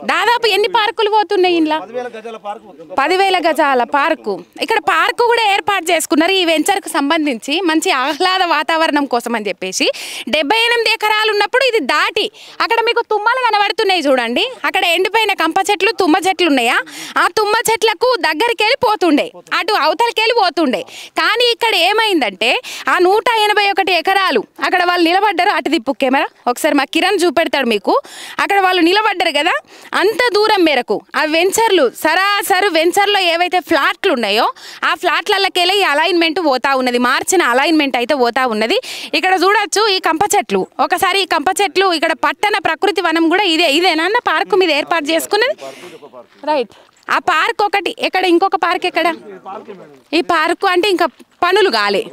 దాదాపు ఎన్ని పార్కులు పోతున్నాయి ఇంట్లో? 10,000 గజాల పార్కు. ఇక్కడ పార్కు కూడా ఏర్పాటు చేసుకున్నారు ఈ వెంచర్కు సంబంధించి, మంచి ఆహ్లాద వాతావరణం కోసం అని చెప్పేసి. 78 ఎకరాలు ఉన్నప్పుడు ఇది దాటి అక్కడ మీకు తుమ్మలు కనబడుతున్నాయి చూడండి. అక్కడ ఎండిపోయిన కంప చెట్లు, తుమ్మ చెట్లు ఉన్నాయా? ఆ తుమ్మ చెట్లకు దగ్గరికి వెళ్ళి పోతుండే, అటు అవతలకి వెళ్ళి పోతుండే. కానీ ఇక్కడ ఏమైందంటే ఆ 181 ఎకరాలు అక్కడ వాళ్ళు నిలబడ్డారు. అటు దిప్పు కెమెరా ఒకసారి మా కిరణ్ చూపెడతాడు మీకు. అక్కడ వాళ్ళు నిలబడ్డారు కదా, అంత దూరం మేరకు ఆ వెంచర్లు, సరాసరి వెంచర్లో ఏవైతే ఫ్లాట్లు ఉన్నాయో ఆ ఫ్లాట్లకి వెళ్ళి ఈ అలైన్మెంట్ పోతా ఉన్నది. మార్చిన అలైన్మెంట్ అయితే పోతా ఉన్నది. ఇక్కడ చూడొచ్చు ఈ కంప చెట్లు. ఒకసారి ఈ కంప చెట్లు, ఇక్కడ పట్టణ ప్రకృతి వనం కూడా ఇదేనా అన్న పార్కు మీద ఏర్పాటు చేసుకున్నది? రైట్. ఆ పార్క్ ఒకటి, ఎక్కడ ఇంకొక పార్క్ ఎక్కడ? ఈ పార్కు అంటే ఇంకా పనులు కాలే.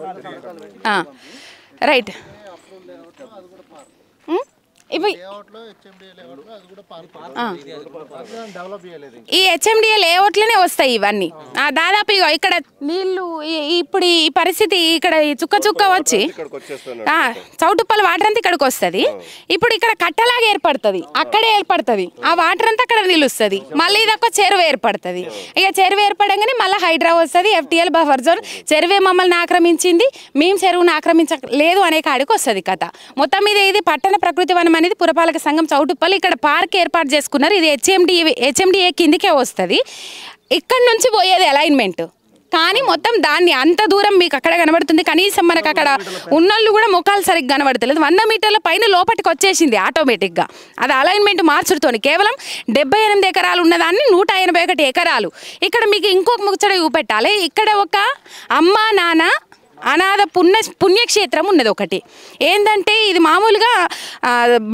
రైట్. ఇవి ఈ HMDA లేఅవుట్లోనే వస్తాయి ఇవన్నీ. దాదాపు ఇక్కడ నీళ్లు ఇప్పుడు ఈ పరిస్థితి ఇక్కడ చుక్క చుక్క వచ్చి చౌటుప్పల వాటర్ అంతా ఇక్కడికి వస్తుంది. ఇప్పుడు ఇక్కడ కట్టలాగా ఏర్పడుతుంది, అక్కడే ఏర్పడుతుంది. ఆ వాటర్ అంతా అక్కడ నిలుస్తుంది. మళ్ళీ ఇదొక చెరువు ఏర్పడుతుంది. ఇక చెరువు ఏర్పడంగానే మళ్ళీ హైడ్రా వస్తుంది. FTL buffer zone. చెరువే మమ్మల్ని ఆక్రమించింది, మేము చెరువును ఆక్రమించలేదు అనే కాడికి వస్తుంది కథ. మొత్తం మీద ఇది పట్టణ ప్రకృతి వనం అనేది పురపాలక సంఘం చౌటుప్పల్ ఇక్కడ పార్క్ ఏర్పాటు చేసుకున్నారు. ఇది HMDA కిందికే వస్తుంది. ఇక్కడ నుంచి పోయేది అలైన్మెంట్. కానీ మొత్తం దాన్ని అంత దూరం మీకు అక్కడ కనబడుతుంది. కనీసం మనకు అక్కడ ఉన్నోళ్ళు కూడా ముఖాలు సరిగ్గా కనబడతలేదు. 100 మీటర్ల పైన లోపలికి వచ్చేసింది ఆటోమేటిక్గా. అది అలైన్మెంట్ మార్చుడుతోని కేవలం 78 ఎకరాలు ఉన్నదాన్ని 181 ఎకరాలు. ఇక్కడ మీకు ఇంకొక ముచ్చట చూపెట్టాలి. ఇక్కడ ఒక అమ్మ నాన్న అనాథ పుణ్యక్షేత్రం ఉన్నది ఒకటి. ఏంటంటే ఇది మామూలుగా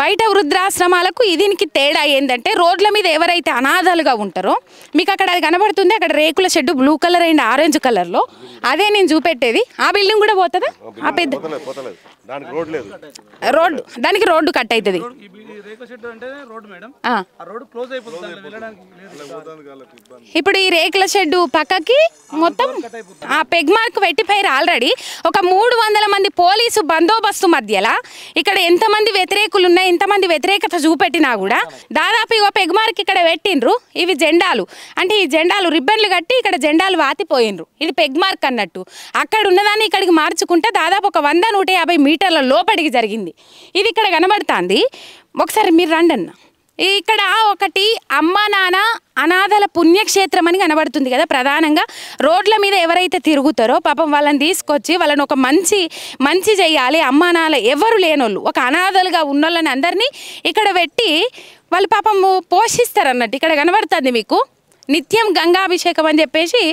బయట వృద్ధాశ్రమాలకు దీనికి తేడా ఏంటంటే, రోడ్ల మీద ఎవరైతే అనాథలుగా ఉంటారో మీకు అక్కడ అది కనబడుతుంది. అక్కడ రేకుల shed blue colour and orange కలర్లో, అదే నేను చూపెట్టేది. ఆ బిల్డింగ్ కూడా పోతుందా? ఆ పెద్ద రోడ్డు, దానికి రోడ్డు కట్ అవుతుంది. ఇప్పుడు ఈ రేకుల షెడ్డు పక్కకి మొత్తం ఆ పెగ్ మార్క్ పెట్టిపోయారు ఆల్రెడీ. ఒక 300 మంది పోలీసు బందోబస్తు మధ్యలో ఇక్కడ ఎంతమంది వ్యతిరేకులు ఉన్నాయి, ఎంతమంది వ్యతిరేకత చూపెట్టినా కూడా దాదాపు ఇగో పెగ్ మార్క్ ఇక్కడ పెట్టిండ్రు. ఇవి జెండాలు, అంటే ఈ జెండాలు రిబ్బన్లు కట్టి ఇక్కడ జెండాలు వాతిపోయినరు. ఇది పెగ్ మార్క్ అన్నట్టు. అక్కడ ఉన్నదాన్ని ఇక్కడికి మార్చుకుంటే దాదాపు ఒక 100-150 మీటర్ల లోపలికి జరిగింది. ఇది ఇక్కడ కనబడుతుంది. ఒకసారి మీరు రండి అన్న. ఇక్కడ ఒకటి అమ్మ నాన్న అనాథల పుణ్యక్షేత్రం అని కనబడుతుంది కదా. ప్రధానంగా రోడ్ల మీద ఎవరైతే తిరుగుతారో పాపం వాళ్ళని తీసుకొచ్చి వాళ్ళని ఒక మంచి చేయాలి. అమ్మ నాన్న ఎవరు లేనోళ్ళు, ఒక అనాథలుగా ఉన్నోళ్ళని అందరినీ ఇక్కడ పెట్టి వాళ్ళు పాపం పోషిస్తారు అన్నట్టు. ఇక్కడ కనబడుతుంది మీకు నిత్యం గంగాభిషేకం అని చెప్పేసి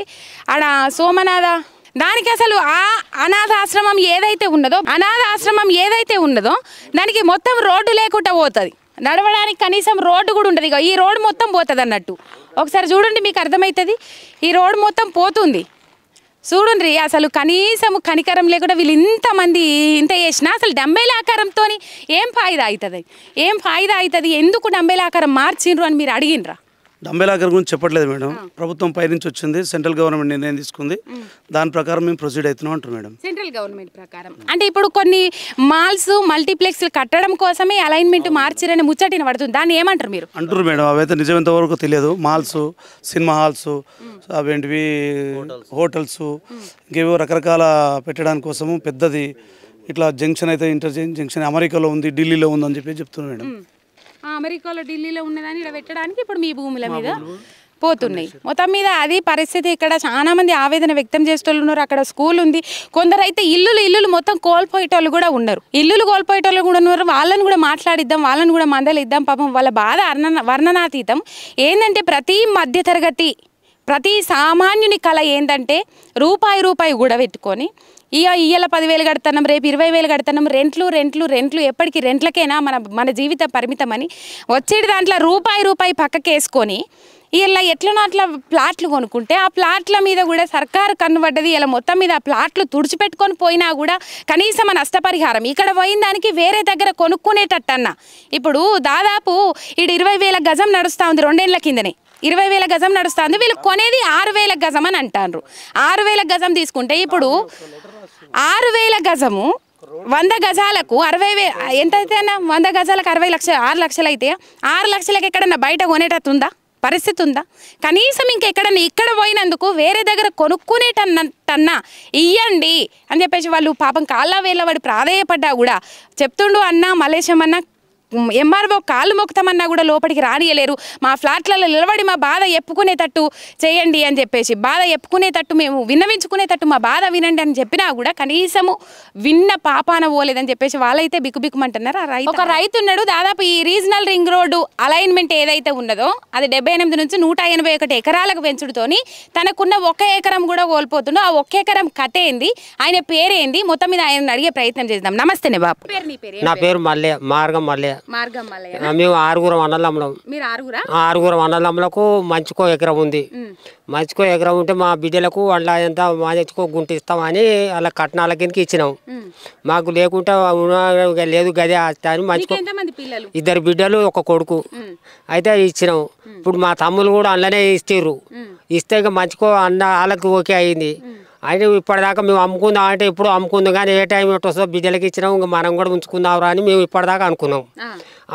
ఆడ సోమనాథ. దానికి అసలు ఆ అనాథాశ్రమం ఏదైతే ఉన్నదో దానికి మొత్తం రోడ్డు లేకుండా పోతుంది. నడవడానికి కనీసం రోడ్డు కూడా ఉండదు. ఇక ఈ రోడ్డు మొత్తం పోతుంది అన్నట్టు. ఒకసారి చూడండి మీకు అర్థమవుతుంది. ఈ రోడ్డు మొత్తం పోతుంది చూడండి. అసలు కనీసం కనికరం లేకుండా వీళ్ళు ఇంతమంది ఇంత చేసినా అసలు డంబేల ఆకారంతో ఏం ఫాయిదా అవుతుంది? ఎందుకు డంబేల ఆకారం మార్చిండ్రు అని మీరు అడిగినరా? డంబేల ఆకారం గురించి చెప్పట్లేదు మేడం. ప్రభుత్వం పైనుంచి వచ్చింది, సెంట్రల్ గవర్నమెంట్ నిర్ణయం తీసుకుంది, దాని ప్రకారం మేము ప్రొసీడ్ అవుతున్నాం అంటారు మేడం. సెంట్రల్ గవర్నమెంట్ ప్రకారం అంటే ఇప్పుడు కొన్ని మాల్స్ మల్టీప్లెక్స్ కట్టడం కోసమే అలైన్మెంట్ మార్చిరని ముచ్చటిన పడుతుంది. దాన్ని ఏమంటారు మీరు? అంటారు మేడం. అవైతే నిజమెంత వరకు తెలియదు. మాల్స్, సినిమా హాల్స్, అవేంటివి హోటల్స్, ఇంకేవో రకరకాల పెట్టడానికి కోసము పెద్దది ఇట్లా జంక్షన్ అయితే ఇంటర్చేంజ్ జంక్షన్ అమెరికాలో ఉంది, ఢిల్లీలో ఉంది అని చెప్పి చెప్తున్నారు మేడం. అమెరికాలో ఢిల్లీలో ఉన్నదాన్ని ఇక్కడ పెట్టడానికి ఇప్పుడు మీ భూముల మీద పోతున్నాయి. మొత్తం మీద అది పరిస్థితి. ఇక్కడ చాలా మంది ఆవేదన వ్యక్తం చేసేటోళ్ళు ఉన్నారు. అక్కడ స్కూల్ ఉంది. కొందరు అయితే ఇల్లులు మొత్తం కోల్పోయేటోళ్ళు కూడా ఉన్నారు. ఇల్లులు కోల్పోయేటోళ్ళు కూడా ఉన్నారు. వాళ్ళని కూడా మాట్లాడిద్దాం, వాళ్ళని కూడా మందలిద్దాం. పాపం వాళ్ళ బాధ వర్ణనాతీతం. ఏంటంటే ప్రతి సామాన్యుని కళ ఏంటంటే రూపాయి కూడా పెట్టుకొని ఇయ్యాల 10,000 కడుతున్నాం, రేపు 20,000 కడుతున్నాం, రెంట్లు ఎప్పటికీ రెంట్లకైనా మన జీవిత పరిమితమని వచ్చేటి దాంట్లో రూపాయి పక్కకేసుకొని ఇలా ఎట్లనో అట్లా ప్లాట్లు కొనుక్కుంటే ఆ ప్లాట్ల మీద కూడా సర్కారు కన్నుపడ్డది. ఇలా మొత్తం మీద ఆ ప్లాట్లు తుడిచిపెట్టుకొని పోయినా కూడా కనీసం నష్టపరిహారం ఇక్కడ పోయిన దానికి వేరే దగ్గర కొనుక్కునేటట్టన్నా. ఇప్పుడు దాదాపు ఈడు 20,000 గజం నడుస్తూ ఉంది. 2 ఏళ్ల కిందనే 20,000 గజం నడుస్తుంది. వీళ్ళు కొనేది 6,000 గజం అని అంటారు. 6,000 గజం తీసుకుంటే ఇప్పుడు 6,000 గజము 100 గజాలకు 60,000 ఎంత అయితే అన్న 100 గజాలకు 60 లక్షలు 6 లక్షలు అయితే 6 లక్షలకి ఎక్కడన్నా బయట కొనేటట్టుందా? పరిస్థితి ఉందా? కనీసం ఇంకెక్కడన్నా ఇక్కడ పోయినందుకు వేరే దగ్గర కొనుక్కునేటన్నా ఇయ్యండి అని చెప్పేసి వాళ్ళు పాపం కాళ్ళ వేళ్ళ వాడి ప్రాధేయపడ్డా కూడా చెప్తుండు. అన్న మలేషం అన్న ఎంఆర్ఓ కాళ్ళు మొక్కుతామన్నా కూడా లోపలికి రానియలేరు. మా ఫ్లాట్లలో నిలబడి మా బాధ చెప్పుకునేటట్టు చేయండి అని చెప్పేసి, బాధ చెప్పుకునేటట్టు మేము విన్నవించుకునేటట్టు మా బాధ వినండి అని చెప్పినా కూడా కనీసము విన్న పాపాన పోలేదని చెప్పేసి వాళ్ళైతే బిక్కుబిక్కుమంటున్నారు. ఒక రైతు ఉన్నాడు. దాదాపు ఈ రీజనల్ రింగ్ రోడ్డు అలైన్మెంట్ ఏదైతే ఉన్నదో అది 78 నుంచి 181 ఎకరాలకు పెంచుడుతోని తనకున్న 1 ఎకరం కూడా కోల్పోతుండో. ఆ 1 ఎకరం కట్టేంది, ఆయన పేరేంది, మొత్తం మీద ఆయన అడిగే ప్రయత్నం చేద్దాం. నమస్తేనే బాబు. నా పేరు మార్గం మల్లె. మేము 6 అన్నదమ్ములం. 6 అన్నదమ్ములకు మంచికో ఎకరం ఉంది. మంచికో ఎకరం ఉంటే మా బిడ్డలకు వాళ్ళ ఎంత మంచికో గుంట ఇస్తామని అలా కట్నాల కిందకి ఇచ్చినాం. మాకు లేకుంటే లేదు గదే అని మంచికో 2 బిడ్డలు 1 కొడుకు అయితే ఇచ్చినాం. ఇప్పుడు మా తమ్ములు కూడా అందులోనే ఇస్తారు. ఇస్తే ఇక మంచికో అన్న వాళ్ళకి ఓకే అయింది. అయితే ఇప్పటిదాకా మేము అమ్ముకుందాం అంటే ఎప్పుడు అమ్ముకుందాం కానీ ఏ టైం ఎటు వస్తుందో బిడ్డలకి ఇచ్చినాం. ఇంకా మనం కూడా ఉంచుకుందాం అని మేము ఇప్పటిదాకా అనుకున్నాం.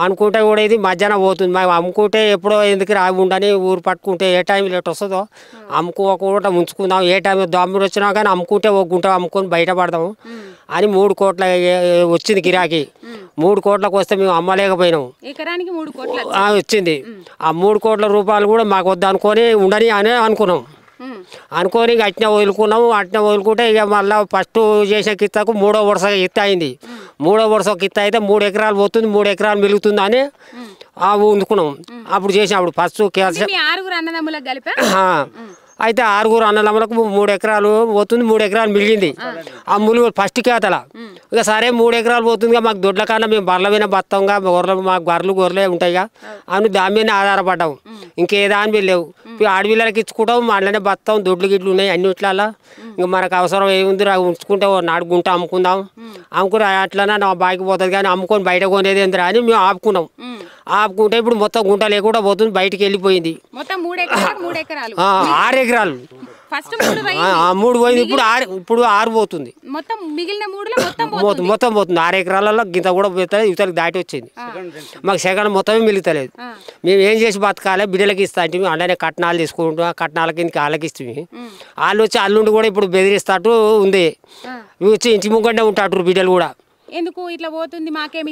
అనుకుంటే కూడా ఇది మధ్యాహ్నం పోతుంది. మేము అమ్ముకుంటే ఎప్పుడో ఎందుకు రావి ఉండని ఊరు పట్టుకుంటే ఏ టైం ఎటు వస్తుందో అమ్ముకోకుండా ఉంచుకుందాం. ఏ టైం దమ్ముడు వచ్చినా కానీ అమ్ముకుంటే 1 గుంట అమ్ముకొని బయటపడదాం అని 3 కోట్ల వచ్చింది గిరాకీ. 3 కోట్లకు వస్తే మేము అమ్మలేకపోయినాం. వచ్చింది. ఆ 3 కోట్ల రూపాయలు కూడా మాకు వద్దు అనుకొని ఉండని అని అనుకున్నాం. అనుకోని ఇక అట్నే వదులుకున్నాము. అట్నే వదులుకుంటే ఇక మళ్ళీ ఫస్ట్ చేసే కిత్తకు 3వ వరుస కిత్త అయింది. 3వ వరుస కిత్త అయితే 3 ఎకరాలు పోతుంది, 3 ఎకరాలు మిలుగుతుంది అని ఉందుకున్నాం. అప్పుడు చేసినప్పుడు ఫస్ట్ అయితే 6 అన్నదమ్ములకు 3 ఎకరాలు పోతుంది, 3 ఎకరాలు మిగిలింది. ఆ ములుగు ఫస్ట్ కేతల ఇక సరే 3 ఎకరాలు పోతుందిగా మాకు దొడ్ల కన్నా మేము బర్ల మీద బతంగా మాకు గొర్రెలే ఉంటాయిగా అని దాని మీద ఆధారపడ్డాం. ఇంకేదాని లేవు. అడవిలకి ఇచ్చుకుంటాం, అందులోనే బతాం, దొడ్లు గిడ్లు ఉన్నాయి అన్నిట్లలో. ఇంకా మనకు అవసరం ఏముంది ఉంచుకుంటే 4 గుంట అమ్ముకుందాం. అమ్ముకుని అట్లనే నా బాయికి పోతుంది కానీ అమ్ముకొని బయట కొనేది ఏందిరా అని మేము ఆపుకున్నాం. ఆపుకుంటే ఇప్పుడు మొత్తం గుంట లేకుండా పోతుంది, బయటికి వెళ్ళిపోయింది. 6 ఎకరాలు 3 పోయింది. ఇప్పుడు 6 పోతుంది. మొత్తం పోతుంది. 6 ఎకరాలలో గింత కూడా పోతుంది. ఇవతలకి దాటి వచ్చింది. మాకు సెకండ్ మొత్తమే మిగులుతలేదు. మేము ఏం చేసి బతకాలి? బిడ్డలకి ఇస్తా అంటే అలానే కట్నాలు తీసుకుంటాం. ఆ కట్నాల కిందకి వాళ్ళకి ఇస్తుంది. వాళ్ళు వచ్చి అల్లుండి కూడా ఇప్పుడు బెదిరిస్తాటు ఉంది. వచ్చి ఇంటి ముగ్గంటే ఉంటారు బిడ్డలు కూడా. ఎందుకు ఇట్లా పోతుంది? మాకేమి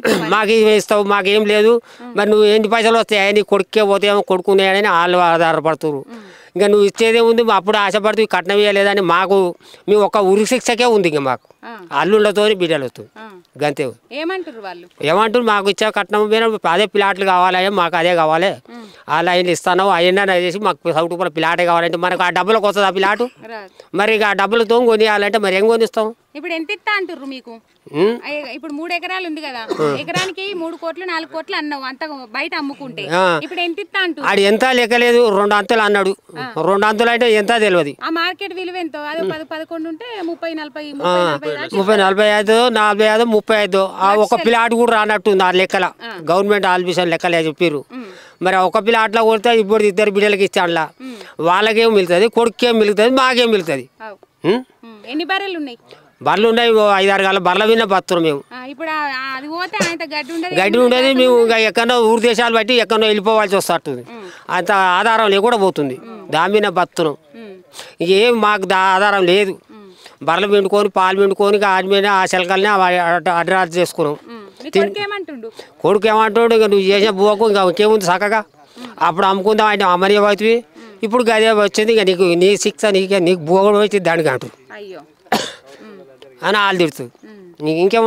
ఇస్తావు? మాకేం లేదు. మరి నువ్వు ఎన్ని పైసలు వస్తాయి? నీ కొడుకే పోతాయేమో, కొడుకున్నాయని వాళ్ళు ఆధారపడుతున్నారు. ఇంకా నువ్వు ఇచ్చేదే ఉంది. అప్పుడు ఆశపడుతూ కట్నం ఇవ్వలేదని మాకు మేము ఒక ఉరి శిక్షకే ఉంది. ఇంకా మాకు అల్లుళ్ళతో బిడ్డలతో గంతే. ఏమంటారు? మాకు ఇచ్చే కట్నం అదే ప్లాట్లు కావాలి, మాకు అదే కావాలి. ఆ లైన్లు ఇస్తాను అవన్నీ చేసి మాకు సౌటు ప్లాటే కావాలంటే మనకు ఆ డబ్బులకు వస్తుంది ఆ ప్లాటు. మరి ఇక ఆ డబ్బులతో కొనియాలంటే మరి ఏం కొనిస్తాం? ఇప్పుడు ఎంత ఇస్తా అంటారు మీకు? ఇప్పుడు 3 ఎకరాలు ఉంది కదా, ఎకరానికి 3 కోట్లు 4 కోట్లు అన్నావు అంత బయట అమ్ముకుంటే. ఇప్పుడు ఎంత ఇస్తా అంటారు? అది ఎంత లెక్కలేదు. 2 అంతులు అన్నాడు. 2 అంతులు అంటే ఎంత తెలియదు. ఆ మార్కెట్ విలువ ఎంత? అదే 10-11 ఉంటే 30-40 45 45 35 ఒక ప్లాట్ కూడా రానట్టుంది ఆ లెక్కల. గవర్నమెంట్ ఆల్బిషన్ లెక్కలే చెప్పారు. మరి ఒక ప్లాట్లో కొడితే ఇప్పుడు 2 బిడ్డలకి ఇస్తాను. వాళ్ళకేం మిగులుతుంది? కొడుకేం మిగులుతుంది? మాకేం మిగులుతుంది? ఎన్ని బర్రెలు ఉన్నాయి? బర్రెలు ఉన్నాయి 5-6 గల బర్రెల విన్న బతున్నాం మేము. గడ్డి ఉండేది. మేము ఇంకా ఎక్కడో ఊరు దేశాలు బట్టి ఎక్కడో వెళ్ళిపోవాల్సి వస్తుంది. అంత ఆధారం లేకుండా పోతుంది. దాని మీద బతున్నాం. ఏం మాకు ఆధారం లేదు. బర్రెలు పిండుకొని పాలు పిండుకొని ఆడి మీద ఆ శిలకల్ని అడ్రాస్ చేసుకున్నాం. కొడుకు ఏమంటాడు? ఇంకా నువ్వు చేసే బువ్వకు ఇంకా ఇంకేముంది చక్కగా అప్పుడు అమ్ముకుందాం అంటే అమ్మని అవుతుంది. ఇప్పుడు గదే వచ్చింది ఇక నీ శిక్ష నీకు భూగోళం వచ్చింది దానికి అంటారు అయ్యో అని వాళ్ళు తిడుతుంది నీకు ఇంకా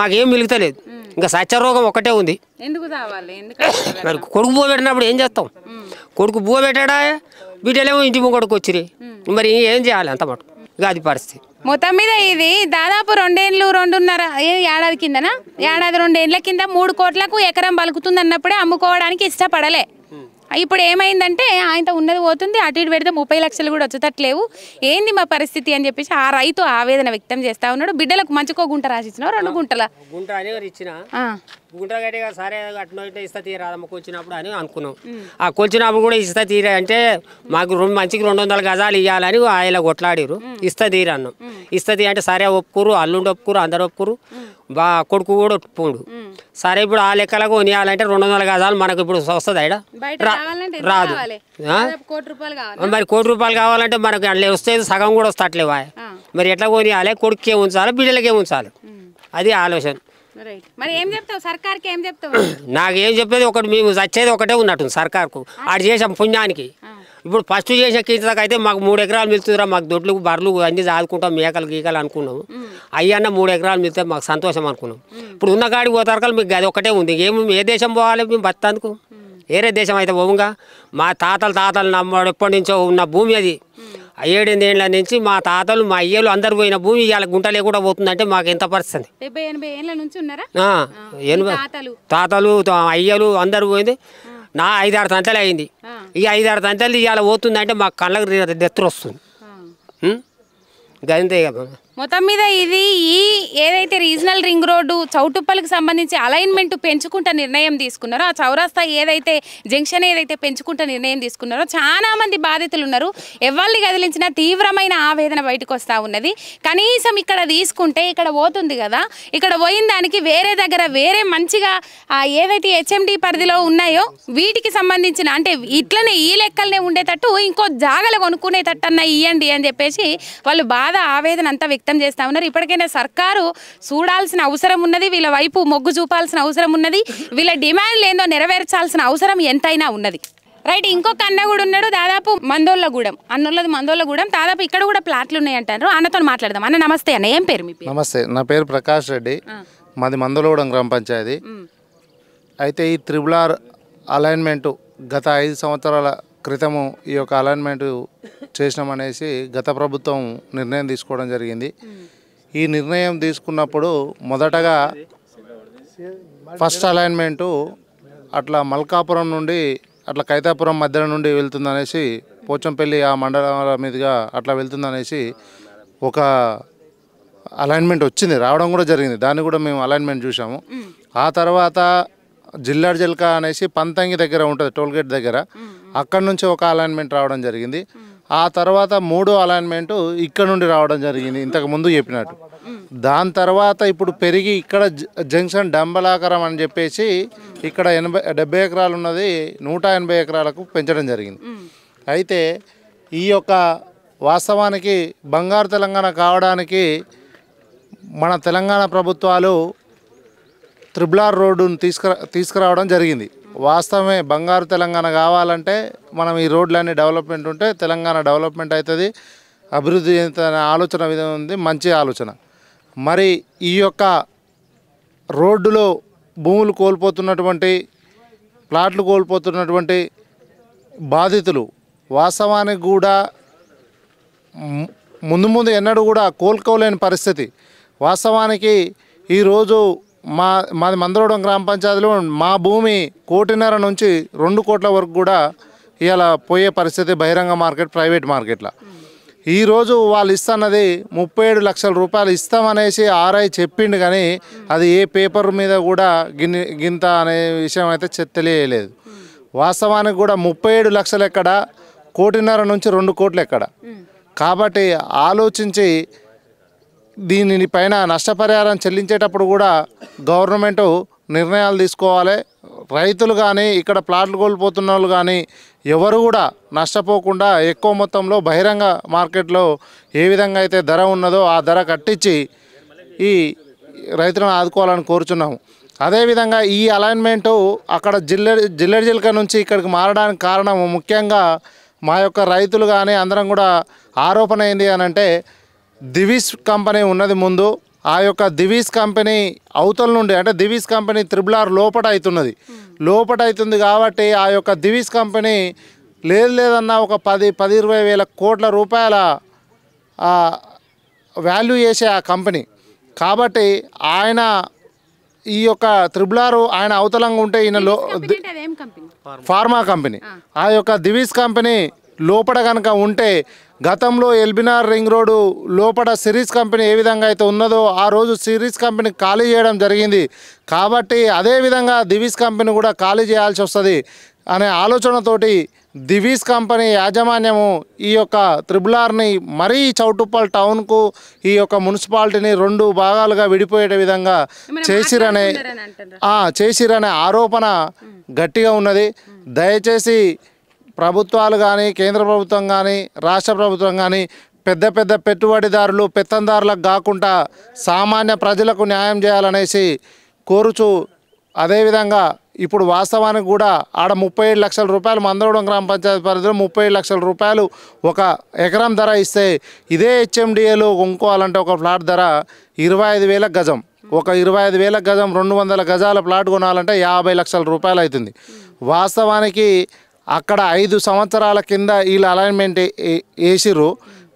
మాకేం మిలుగుతలేదు ఇంకా సత్యరోగం ఒకటే ఉంది. ఎందుకు కావాలి? ఎందుకంటే మరి కొడుకు బువ్వ పెట్టినప్పుడు ఏం చేస్తాం? కొడుకు బువ్వ పెట్టాడా, బిడ్డలేమో ఇంటి ముంగడికి వచ్చిరి, మరి ఏం చేయాలి అంత మటు. ఇక అది పరిస్థితి. మొత్తం మీద ఇది దాదాపు 2 ఏళ్ళు 2.5 ఏడాది కిందనా, ఏడాది 2 ఏళ్ల కింద 3 కోట్లకు ఎకరం బలుకుతుంది అన్నప్పుడే అమ్ముకోవడానికి ఇష్టపడలే. ఇప్పుడు ఏమైందంటే ఆయనతో ఉన్నది పోతుంది, అటు ఇటు పెడితే 30 లక్షలు కూడా వచ్చేటట్లేవు, ఏంది మా పరిస్థితి అని చెప్పేసి ఆ రైతు ఆవేదన వ్యక్తం చేస్తా ఉన్నాడు. బిడ్డలకు మంచికో గుంట రాసిచ్చినా 2 గుంటల గుంట అని ఇచ్చిన గుంట గట్టిగా సరే అట్లా ఇస్తా తీరాదమ్మ కొలిచినప్పుడు అని అనుకున్నాం. ఆ కొలిచినప్పుడు కూడా ఇస్తా తీరా అంటే మాకు మంచికి 200 గజాలు ఇవ్వాలని ఆయన కొట్లాడిరు. ఇస్తా తీరా అన్నాం. ఇస్తా తీ అంటే సరే ఒప్పుకురు, అల్లుండి ఒప్పుకురు, అందరు ఒప్పుకురు, కొడుకు కూడా ఒప్పుకోడు. సరే ఇప్పుడు ఆ లెక్కలకు కొనియాలంటే 200 గజాలు మనకు ఇప్పుడు వస్తుంది ఆడ రాదు. మరి ₹1 కోటి కావాలంటే మనకు అట్లా వస్తే సగం కూడా వస్తట్లేవా? మరి ఎట్లా కొనియాలి? కొడుకుకే ఉంచాలి, బిడ్డలకే ఉంచాలి, అది ఆలోచన. మరి ఏం చెప్తావు సర్కార్కి? ఏం చెప్తావు? నాకేం చెప్పేది ఒకటి, మేము చచ్చేది ఒకటే ఉన్నట్టుంది సర్కార్కు. ఆడు చేసాం పుణ్యానికి. ఇప్పుడు ఫస్ట్ చేసిన కిందకి అయితే మాకు 3 ఎకరాలు మిలుతుందిరా, మాకు దొడ్లు బర్రెలు అన్నీ చదువుకుంటాం, మేకలు గీకలు అనుకున్నాము. అయ్యన్న 3 ఎకరాలు మిలితే మాకు సంతోషం అనుకున్నాం. ఇప్పుడు ఉన్న కాడికి పోతారు మీకు అది ఒకటే ఉంది. ఏ దేశం పోవాలి మేము బతాందుకు? వేరే దేశం అయితే పోవుగా. మా తాతలు నమ్మడు ఎప్పటి నుంచో ఉన్న భూమి అది. 7-8 ఏళ్ళ నుంచి మా తాతలు మా అయ్యలు అందరు పోయిన భూమి ఇవాళ గుంట లేకుండా పోతుందంటే మాకు ఎంత పరిస్థితి? 70-80 ఏళ్ళ నుంచి ఉన్నారా? 80 తాతలు అయ్యలు అందరు పోయింది. నా 5-6 తంతలు అయింది. ఈ 5-6 తంతలు ఇవాళ పోతుందంటే మాకు కళ్ళకు దెత్తురు వస్తుంది. గంతే కదా. మొత్తం మీద ఇది ఏదైతే రీజనల్ రింగ్ రోడ్డు చౌటుప్పలకు సంబంధించి అలైన్మెంట్ పెంచుకుంటా నిర్ణయం తీసుకున్నారో, ఆ చౌరస్తా ఏదైతే జంక్షన్ ఏదైతే పెంచుకుంటా నిర్ణయం తీసుకున్నారో చాలా మంది బాధితులు ఉన్నారు. ఎవరిని కదిలించినా తీవ్రమైన ఆవేదన బయటకు వస్తూ ఉన్నది. కనీసం ఇక్కడ తీసుకుంటే ఇక్కడ పోతుంది కదా, ఇక్కడ పోయిన దానికి వేరే దగ్గర వేరే మంచిగా ఏదైతే హెచ్ఎండి పరిధిలో ఉన్నాయో వీటికి సంబంధించిన అంటే ఇట్లనే ఈ లెక్కలనే ఉండేటట్టు ఇంకో జాగలు కొనుక్కునేటట్టు అన్న ఇవ్వండి అని చెప్పేసి వాళ్ళు బాధ ఆవేదన అంతా వ్యక్తం చేస్తా ఉన్నారు. ఇప్పటికైనా సర్కారు చూడాల్సిన అవసరం ఉన్నది, వీళ్ళ వైపు మొగ్గు చూపాల్సిన అవసరం ఉన్నది, వీళ్ళ డిమాండ్లు ఏందో నెరవేర్చాల్సిన అవసరం ఎంతైనా ఉన్నది. రైట్. ఇంకొక అన్న కూడా ఉన్నాడు, దాదాపు మందోళ్ళగూడెం, అన్నోళ్ళది మందోళ్ళగూడెం, దాదాపు ఇక్కడ కూడా ప్లాట్లు ఉన్నాయి అంటారు. అన్నతో మాట్లాడదాం. అన్న నమస్తే. అన్న ఏం పేరు మీ పేరు? నమస్తే, నా పేరు ప్రకాష్ రెడ్డి, మాది మందోళ్ళగూడెం గ్రామ పంచాయతీ. అయితే ఈ RRR అలైన్మెంటు గత 5 సంవత్సరాల క్రితము ఈ యొక్క అలైన్మెంట్ చేసినామనేసి గత ప్రభుత్వం నిర్ణయం తీసుకోవడం జరిగింది. ఈ నిర్ణయం తీసుకున్నప్పుడు మొదటగా ఫస్ట్ అలైన్మెంటు అట్లా మల్కాపురం నుండి అట్లా కైతాపురం మధ్యలో నుండి వెళ్తుందనేసి, పోచంపల్లి ఆ మండలాల మీదుగా అట్లా వెళ్తుందనేసి ఒక అలైన్మెంట్ వచ్చింది, రావడం కూడా జరిగింది. దాన్ని కూడా మేము అలైన్మెంట్ చూసాము. ఆ తర్వాత జిల్లాడ్ జల్కా అనేసి పంతంగి దగ్గర ఉంటుంది, టోల్గేట్ దగ్గర, అక్కడ నుంచి ఒక అలైన్మెంట్ రావడం జరిగింది. ఆ తర్వాత 3వ అలైన్మెంటు ఇక్కడ నుండి రావడం జరిగింది, ఇంతకు ముందు చెప్పినట్టు. దాని తర్వాత ఇప్పుడు పెరిగి ఇక్కడ జంక్షన్ డంబలాకరం అని చెప్పేసి ఇక్కడ 70 ఎకరాలు ఉన్నది 180 ఎకరాలకు పెంచడం జరిగింది. అయితే ఈ యొక్క వాస్తవానికి బంగారు తెలంగాణ కావడానికి మన తెలంగాణ ప్రభుత్వాలు RRR రోడ్డును తీసుకురావడం జరిగింది. వాస్తవమే, బంగారు తెలంగాణ కావాలంటే మనం ఈ రోడ్లన్నీ డెవలప్మెంట్ ఉంటే తెలంగాణ డెవలప్మెంట్ అవుతుంది, అభివృద్ధి చెందుతున్న ఆలోచన విధంగా ఉంది, మంచి ఆలోచన. మరి ఈ యొక్క రోడ్డులో భూములు కోల్పోతున్నటువంటి, ప్లాట్లు కోల్పోతున్నటువంటి బాధితులు వాస్తవానికి కూడా ముందు ఎన్నడూ కూడా కోలుకోలేని పరిస్థితి. వాస్తవానికి ఈరోజు మాది మందోళగూడెం గ్రామ పంచాయతీలో మా భూమి 1.5 కోటి నుంచి 2 కోట్ల వరకు కూడా ఇలా పోయే పరిస్థితి బహిరంగ మార్కెట్, ప్రైవేట్ మార్కెట్లో. ఈరోజు వాళ్ళు ఇస్తున్నది 37 లక్షల రూపాయలు ఇస్తామనేసి ఆర్ఐ చెప్పిండు, కానీ అది ఏ పేపర్ మీద కూడా గింత అనే విషయం అయితే తెలియలేదు. వాస్తవానికి కూడా 37 లక్షలు ఎక్కడ, 1.5 కోటి నుంచి 2 కోట్లు ఎక్కడ. కాబట్టి ఆలోచించి దీని పైన నష్టపరిహారం చెల్లించేటప్పుడు కూడా గవర్నమెంటు నిర్ణయాలు తీసుకోవాలి. రైతులు కానీ ఇక్కడ ప్లాట్లు కోల్పోతున్న వాళ్ళు కానీ ఎవరు కూడా నష్టపోకుండా ఎక్కువ మొత్తంలో బహిరంగ మార్కెట్లో ఏ విధంగా అయితే ధర ఉన్నదో ఆ ధర కట్టించి ఈ రైతులను ఆదుకోవాలని కోరుచున్నాము. అదేవిధంగా ఈ అలైన్మెంటు అక్కడ జిల్లెడ్ జిల్కా నుంచి ఇక్కడికి మారడానికి కారణం ముఖ్యంగా మా యొక్క రైతులు కానీ అందరం కూడా ఆరోపణ ఏంది అని అంటే దివీస్ కంపెనీ ఉన్నది ముందు, ఆ యొక్క దివీస్ కంపెనీ అవతల నుండి అంటే దివీస్ కంపెనీ త్రిబుల్ ఆర్ లోపట అవుతుంది కాబట్టి ఆ యొక్క దివీస్ కంపెనీ లేదన్నా ఒక 10-20 వేల కోట్ల రూపాయల వాల్యూ చేసే ఆ కంపెనీ కాబట్టి ఆయన ఈ యొక్క త్రిబుల్ ఆర్ ఆయన అవతలంగా ఉంటే ఈయన ఫార్మా కంపెనీ ఆ యొక్క దివీస్ కంపెనీ లోపల కనుక ఉంటే గతంలో ఎల్బినార్ రింగ్ రోడ్డు లోపల సిరీస్ కంపెనీ ఏ విధంగా అయితే ఉన్నదో ఆ రోజు సిరీస్ కంపెనీ ఖాళీ చేయడం జరిగింది కాబట్టి అదేవిధంగా దివీస్ కంపెనీ కూడా ఖాళీ చేయాల్సి వస్తుంది అనే ఆలోచనతోటి దివీస్ కంపెనీ యాజమాన్యము ఈ యొక్క త్రిబుల్ ఆర్ని మరీ చౌటుప్పల్ టౌన్కు ఈ యొక్క మున్సిపాలిటీని 2 భాగాలుగా విడిపోయే విధంగా చేసిరనే ఆరోపణ గట్టిగా ఉన్నది. దయచేసి ప్రభుత్వాలు కానీ కేంద్ర ప్రభుత్వం కానీ రాష్ట్ర ప్రభుత్వం కానీ పెద్ద పెట్టుబడిదారులు పెత్తందారులకు కాకుండా సామాన్య ప్రజలకు న్యాయం చేయాలనేసి కోరుచు అదేవిధంగా ఇప్పుడు వాస్తవానికి కూడా ఆడ 37 లక్షల రూపాయలు మందవడం గ్రామ పంచాయతీ పరిధిలో 37 లక్షల రూపాయలు ఒక ఎకరం ధర ఇస్తే ఇదే హెచ్ఎండిఏలో కొనుక్కోవాలంటే ఒక ప్లాట్ ధర 25,000 గజం, ఒక 25,000 గజం 200 గజాల ప్లాట్ కొనాలంటే 50 లక్షల రూపాయలు అవుతుంది. వాస్తవానికి అక్కడ 5 సంవత్సరాల కింద వీళ్ళు అలైన్మెంట్ వేసిర్రు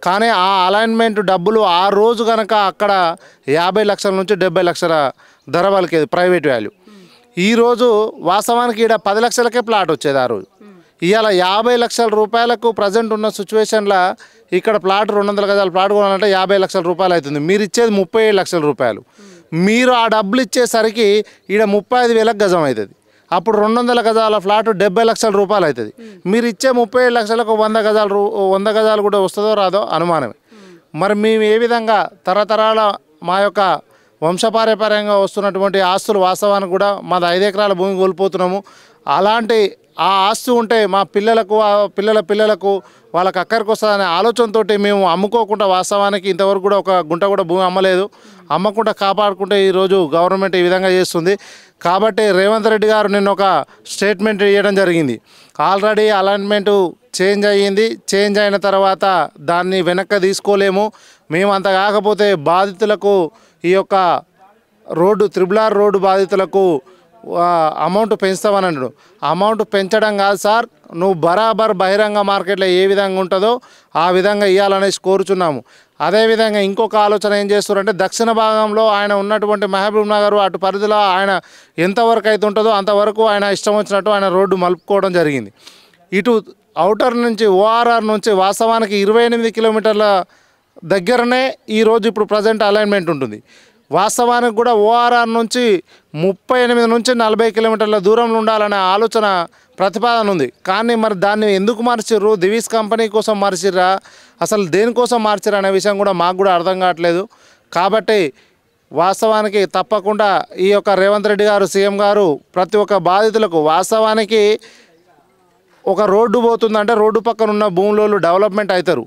కానీ ఆ అలైన్మెంట్ డబ్బులు ఆ రోజు కనుక అక్కడ 50 లక్షల నుంచి 70 లక్షల ధర వాళ్ళకి ప్రైవేట్ వాల్యూ. ఈరోజు వాస్తవానికి ఇక్కడ 10 లక్షలకే ప్లాట్ వచ్చేది ఆ రోజు. ఇవాళ 50 లక్షల రూపాయలకు ప్రజెంట్ ఉన్న సిచ్యువేషన్లో ఇక్కడ ప్లాట్ 200 గజాల ప్లాట్ కొనాలంటే 50 లక్షల రూపాయలు అవుతుంది. మీరు ఇచ్చేది 37 లక్షల రూపాయలు. మీరు ఆ డబ్బులు ఇచ్చేసరికి ఇక్కడ 35,000 గజం అవుతుంది. అప్పుడు 200 గజాల ఫ్లాట్ 70 లక్షల రూపాయలు అవుతుంది. మీరు ఇచ్చే 37 లక్షలకు 100 గజాలు కూడా వస్తుందో రాదో అనుమానమే. మరి మేము ఏ విధంగా తరతరాల మా యొక్క వంశపారంపర్యంగా వస్తున్నటువంటి ఆస్తులు వాస్తవానికి కూడా మాది 5 ఎకరాల భూమి కోల్పోతున్నాము. అలాంటి ఆ ఆస్తి ఉంటే మా పిల్లలకు పిల్లలకు వాళ్ళకి అక్కడికి వస్తుందనే ఆలోచనతో మేము అమ్ముకోకుండా వాస్తవానికి ఇంతవరకు కూడా ఒక గుంట కూడా భూమి అమ్మలేదు. అమ్మకుండా కాపాడుకుంటే ఈరోజు గవర్నమెంట్ ఈ విధంగా చేస్తుంది. కాబట్టి రేవంత్ రెడ్డి గారు నిన్న ఒక స్టేట్మెంట్ ఇవ్వడం జరిగింది. ఆల్రెడీ అలైన్మెంట్ చేంజ్ అయ్యింది. చేంజ్ అయిన తర్వాత దాన్ని వెనక్కి తీసుకోలేము. మేము అంత కాకపోతే బాధితులకు ఈ యొక్క త్రిబుల్ ఆర్ రోడ్డు బాధితులకు అమౌంట్ పెంచుతామని అన్నాడు. అమౌంట్ పెంచడం కాదు సార్, నువ్వు బరాబర్ బహిరంగ మార్కెట్లో ఏ విధంగా ఉంటుందో ఆ విధంగా ఇవ్వాలనేసి కోరుచున్నాము. అదేవిధంగా ఇంకొక ఆలోచన ఏం చేస్తున్నారంటే దక్షిణ భాగంలో ఆయన ఉన్నటువంటి మహబూబ్ నగర్ అటు పరిధిలో ఆయన ఎంతవరకు అయితే ఉంటుందో అంతవరకు ఆయన ఇష్టం వచ్చినట్టు ఆయన రోడ్డు మలుపుకోవడం జరిగింది. ఇటు ఔటర్ నుంచి ఓఆర్ఆర్ నుంచి వాస్తవానికి 28 కిలోమీటర్ల దగ్గరనే ఈరోజు ఇప్పుడు ప్రజెంట్ అలైన్మెంట్ ఉంటుంది. వాస్తవానికి కూడా ఓఆర్ఆర్ నుంచి 38 నుంచి 40 కిలోమీటర్ల దూరంలో ఉండాలనే ఆలోచన ప్రతిపాదన ఉంది. కానీ మరి దాన్ని ఎందుకు మార్చిర్రు? దివీస్ కంపెనీ కోసం మార్చిర్రా, అసలు దేనికోసం మార్చిర్రా అనే విషయం కూడా మాకు కూడా అర్థం కావట్లేదు. కాబట్టి వాస్తవానికి తప్పకుండా ఈ యొక్క రేవంత్ రెడ్డి గారు సీఎం గారు ప్రతి ఒక్క బాధితులకు వాస్తవానికి ఒక రోడ్డు పోతుందంటే రోడ్డు పక్కన ఉన్న భూములలో డెవలప్మెంట్ అవుతారు.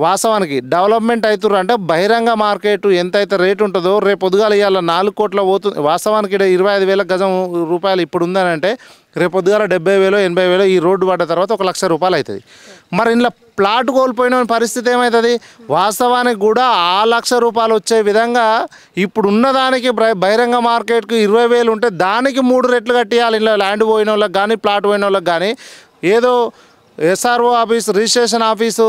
వాస్తవానికి డెవలప్మెంట్ అవుతారు అంటే బహిరంగ మార్కెట్ ఎంతైతే రేటు ఉంటుందో రేపు పొద్దుగాల ఇవాళ 4 కోట్ల పోతుంది. వాస్తవానికి ఇక్కడ 25,000 గజం రూపాయలు ఇప్పుడు ఉందని అంటే రేపు పొద్దుగాల 70,000 80,000 ఈ రోడ్డు పడ్డ తర్వాత 1,00,000 రూపాయలు అవుతుంది. మరి ఇంట్లో ప్లాట్ కోల్పోయిన పరిస్థితి ఏమవుతుంది? వాస్తవానికి కూడా 1,00,000 రూపాయలు వచ్చే విధంగా ఇప్పుడు ఉన్నదానికి బహిరంగ మార్కెట్కి 20,000 ఉంటే దానికి 3 రెట్లు కట్టియాలి. ఇంట్లో ల్యాండ్ పోయిన వాళ్ళకి కానీ ప్లాట్ పోయిన వాళ్ళకి కానీ ఏదో ఎస్ఆర్ఓ ఆఫీస్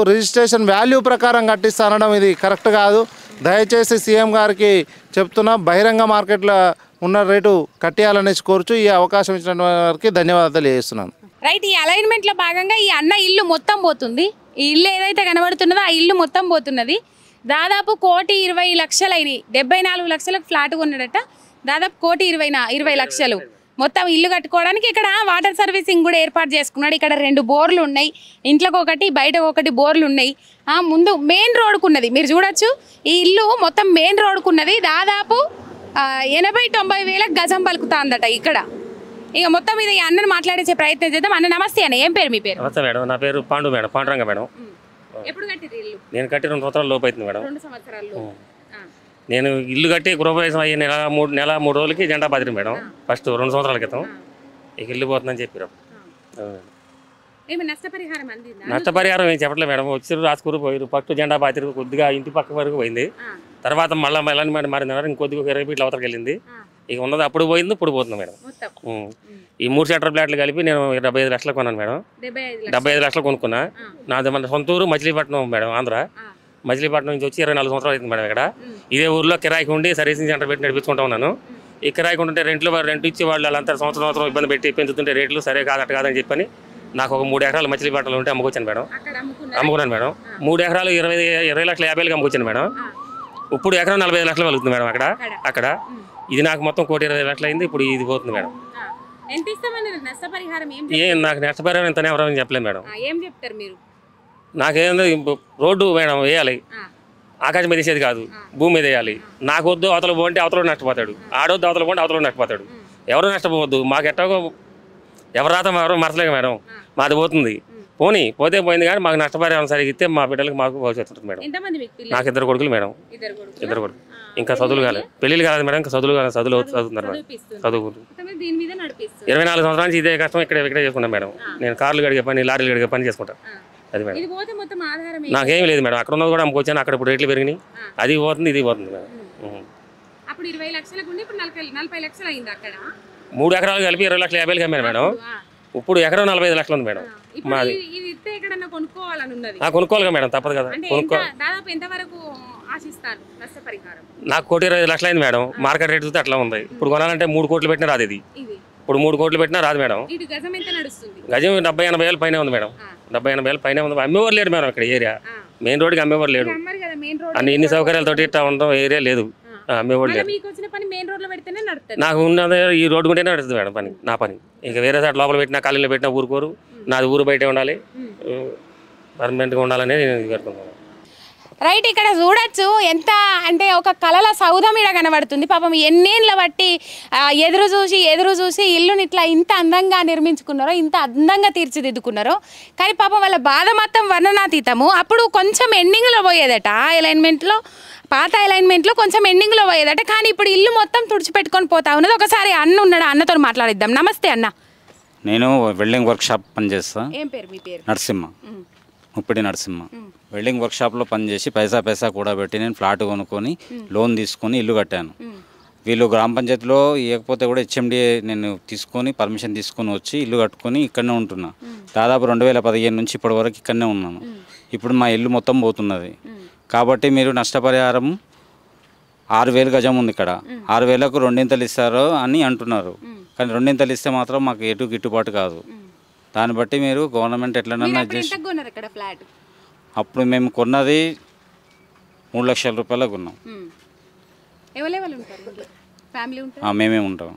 రిజిస్ట్రేషన్ వాల్యూ ప్రకారం కట్టిస్తానడం ఇది కరెక్ట్ కాదు. దయచేసి సీఎం గారికి చెప్తున్నా బహిరంగ మార్కెట్లో ఉన్న రేటు కట్టియాలనేసి కోరుచు ఈ అవకాశం ఇచ్చిన వారికి ధన్యవాదాలు తెలియజేస్తున్నాను. రైట్, ఈ అలైన్మెంట్లో భాగంగా ఈ అన్న ఇల్లు మొత్తం పోతుంది. ఈ ఇల్లు ఏదైతే కనబడుతున్నదో ఆ ఇల్లు మొత్తం పోతున్నది. దాదాపు 1,20,00,000 అయినాయి. 74 లక్షలకు ఫ్లాట్ కొన్నాడట. దాదాపు 1,20,00,000 మొత్తం ఇల్లు కట్టుకోవడానికి ఇక్కడ వాటర్ సర్వీసింగ్ కూడా ఏర్పాటు చేసుకున్నాడు. ఇక్కడ 2 బోర్లు ఉన్నాయి, ఇంట్లోకి ఒకటి బయటకు ఒకటి బోర్లు ఉన్నాయి. ముందు మెయిన్ రోడ్కున్నది మీరు చూడొచ్చు. ఈ ఇల్లు మొత్తం మెయిన్ రోడ్కున్నది. దాదాపు 80-90 వేల గజం పలుకుతుందట ఇక్కడ. ఇక మొత్తం ఇది అన్నను మాట్లాడించే ప్రయత్నం చేద్దాం. అన్న నమస్తే అన్న, ఏం పేరు మీ పేరు? నమస్తే మేడం, నా పేరు పాండు మేడం, పాండురంగ మేడం. ఎప్పుడు కట్టిరు ఇల్లు? నేను కట్టి 2 సంవత్సరాలు లోపు అవుతుంది మేడం. 2 సంవత్సరాలు. నేను ఇల్లు కట్టి గృహప్రవేశం అయ్యి నెల 3 రోజులకి జెండా బాధిరు మేడం. ఫస్ట్ 2 సంవత్సరాల క్రితం ఇక ఇల్లు పోతుందని చెప్పారు. నష్టపరిహారం ఏం చెప్పట్లేదు మేడం. వచ్చారు రాసుకురు పోయారు. ఫస్ట్ జెండా పాతిరు కొద్దిగా ఇంటి పక్క వరకు పోయింది. తర్వాత మళ్ళీ మారినారు. ఇంకొద్దిగా 20 ఫీట్ల అవతలకి వెళ్ళింది. ఇక ఉన్నది అప్పుడు పోయింది, ఇప్పుడు పోతుంది మేడం. ఈ 3 సెంటర్ ఫ్లాట్లు కలిపి నేను 75 లక్షలు కొన్నాను మేడం. 75 లక్షలు కొనుక్కున్నా. నాది మన సొంత ఊరు మచిలీపట్నం మేడం, ఆంధ్ర. మచిలీపట్నం నుంచి వచ్చి 24 సంవత్సరాలు అవుతుంది మేడం. ఇక్కడ ఇదే ఊర్లో కిరాయికి ఉండి సర్వీసింగ్ సెంటర్ పెట్టి నడిపించుకుంటా ఉన్నాను. ఈ కిరాయికి ఉంటే రెంట్ ఇచ్చి వాళ్ళు అంతా సంవత్సరం ఇబ్బంది పెట్టి పెంచుతుంటే రేట్లు సరే కాదట కాదని చెప్పని నాకు ఒక 3 ఎకరాలు మచిలీపట్నంలో ఉంటే అమ్ముకొచ్చాను మేడం. అమ్ముకున్నాను మేడం. 3 ఎకరాలు 20,50,000 అమ్ముకొచ్చాను మేడం. ఇప్పుడు ఎకరం 45 లక్షలు వెళ్తుంది మేడం అక్కడ. ఇది నాకు మొత్తం 1,20,00,000 అయింది. ఇప్పుడు ఇది పోతుంది మేడం. నాకు నష్టపరిహారం ఎంతనే ఎవరైనా చెప్పలేదు మేడం. నాకేందో రోడ్డు మేడం వేయాలి. ఆకాశం మీద వేసేది కాదు, భూమి మీద వేయాలి. నాకు వద్దు అవతల పోంటే అవతల నష్టపోతాడు, ఆడొద్దు అవతల పోంటే అవతల నష్టపోతాడు. ఎవరు నష్టపోవద్దు. మాకు ఎట్టాగో ఎవరు రాత ఎవరు మరసలేక మేడం. మాది పోతుంది. పోతే పోయింది కానీ మాకు నష్టపరిహారం సరిగ్గా ఇస్తే మా బిడ్డలకు మాకు భవిష్యత్తు ఉంటుంది మేడం. నాకు 2 కొడుకులు మేడం. 2 కొడుకులు. ఇంకా చదువులు కాలేదు, పెళ్ళిళ్ళు కాలేదు మేడం. ఇంకా చదువుతున్నారు మేడం. చదువుకుంటారు. 24 సంవత్సరాల నుంచి ఇదే కష్టం. ఇక్కడే చేసుకుంటాను మేడం. నేను కార్లు గడిగే పని, లారీలు గడిగే పని చేసుకుంటాను. అది మేడం. నాకేం లేదు మేడం. అక్కడ ఉన్నది కూడా అమ్ముకొచ్చాను. అక్కడ ఇప్పుడు రేట్లు పెరిగినాయి. అది పోతుంది, ఇది పోతుంది మేడం. 3 ఎకరాలు కలిపి 20,50,000 అమ్మాను మేడం. ఇప్పుడు ఎకరం 45 లక్షలు ఉంది మేడం. మాది కొనుక్కోవాలి మేడం, తప్పదు కదా. నాకు 1,20,00,000 అయింది మేడం. మార్కెట్ రేట్ చూస్తే అట్లా ఉంది. ఇప్పుడు కొనాలంటే 3 కోట్లు పెట్టినా రాదు. ఇది ఇప్పుడు 3 కోట్లు పెట్టినా రాదు మేడం. గజం 70,000-80,000 పైన ఉంది మేడం. 70,000-80,000 పైన ఉంది. అమ్మేవారు లేడు మేడం. ఇక్కడ ఏరియా మెయిన్ రోడ్కి అమ్మేవారు లేడు. ఇన్ని సౌకర్యాలతో ఇట్లా ఉండడం ఏరియా లేదు. అమ్మేవాడు లేడు. నాకు ఉన్నది ఈ రోడ్డు ఉంటేనే నడుస్తుంది మేడం పని. నా పని ఇంకా వేరే సార్ లోపల పెట్టినా కాలేజీలో పెట్టినా ఊరుకోరు. నాది ఊరు బయటే ఉండాలి, పర్మనెంట్గా ఉండాలని నేను పెడుతున్నాను. రైట్. ఇక్కడ చూడొచ్చు ఎంత అంటే ఒక కళల సౌధం ఇక్కడ కనబడుతుంది. పాపం ఎన్నేళ్ళ బట్టి ఎదురు చూసి ఇల్లుని ఇట్లా ఇంత అందంగా నిర్మించుకున్నారో, ఇంత అందంగా తీర్చిదిద్దుకున్నారో. కానీ పాపం వాళ్ళ బాధ మొత్తం వర్ణనాతీతము. అప్పుడు కొంచెం ఎండింగ్లో పోయేదట పాత అలైన్మెంట్లో కొంచెం ఎండింగ్లో పోయేదట. కానీ ఇప్పుడు ఇల్లు మొత్తం తుడిచిపెట్టుకొని పోతా ఉన్నది. ఒకసారి అన్న ఉన్నాడు, అన్నతో మాట్లాడిద్దాం. నమస్తే అన్న. నేను వెల్డింగ్ వర్క్ షాప్ పనిచేస్తా. ఏం పేరు మీ పేరు? నరసింహ, ముప్పిడి నరసింహ. వెల్డింగ్ వర్క్షాప్లో పనిచేసి పైసా కూడబెట్టి నేను ఫ్లాట్ కొనుక్కొని లోన్ తీసుకొని ఇల్లు కట్టాను. వీళ్ళు గ్రామ పంచాయతీలో ఇవ్వకపోతే కూడా హెచ్ఎండిఏ నేను తీసుకొని పర్మిషన్ తీసుకొని వచ్చి ఇల్లు కట్టుకొని ఇక్కడనే ఉంటున్నా. దాదాపు 2015 నుంచి ఇప్పటి వరకు ఇక్కడనే ఉన్నాను. ఇప్పుడు మా ఇల్లు మొత్తం పోతున్నది. కాబట్టి మీరు నష్టపరిహారం 6,000 గజం ఉంది ఇక్కడ. 6,000కు 2 ఇస్తారు అని అంటున్నారు. కానీ 2 ఇస్తే మాత్రం మాకు ఎటు గిట్టుబాటు కాదు. దాన్ని బట్టి మీరు గవర్నమెంట్ ఎట్లనన్నా చేసి, అప్పుడు మేము కొన్నది 3 లక్షల రూపాయలకు కొన్నాం. మేమే ఉంటాం.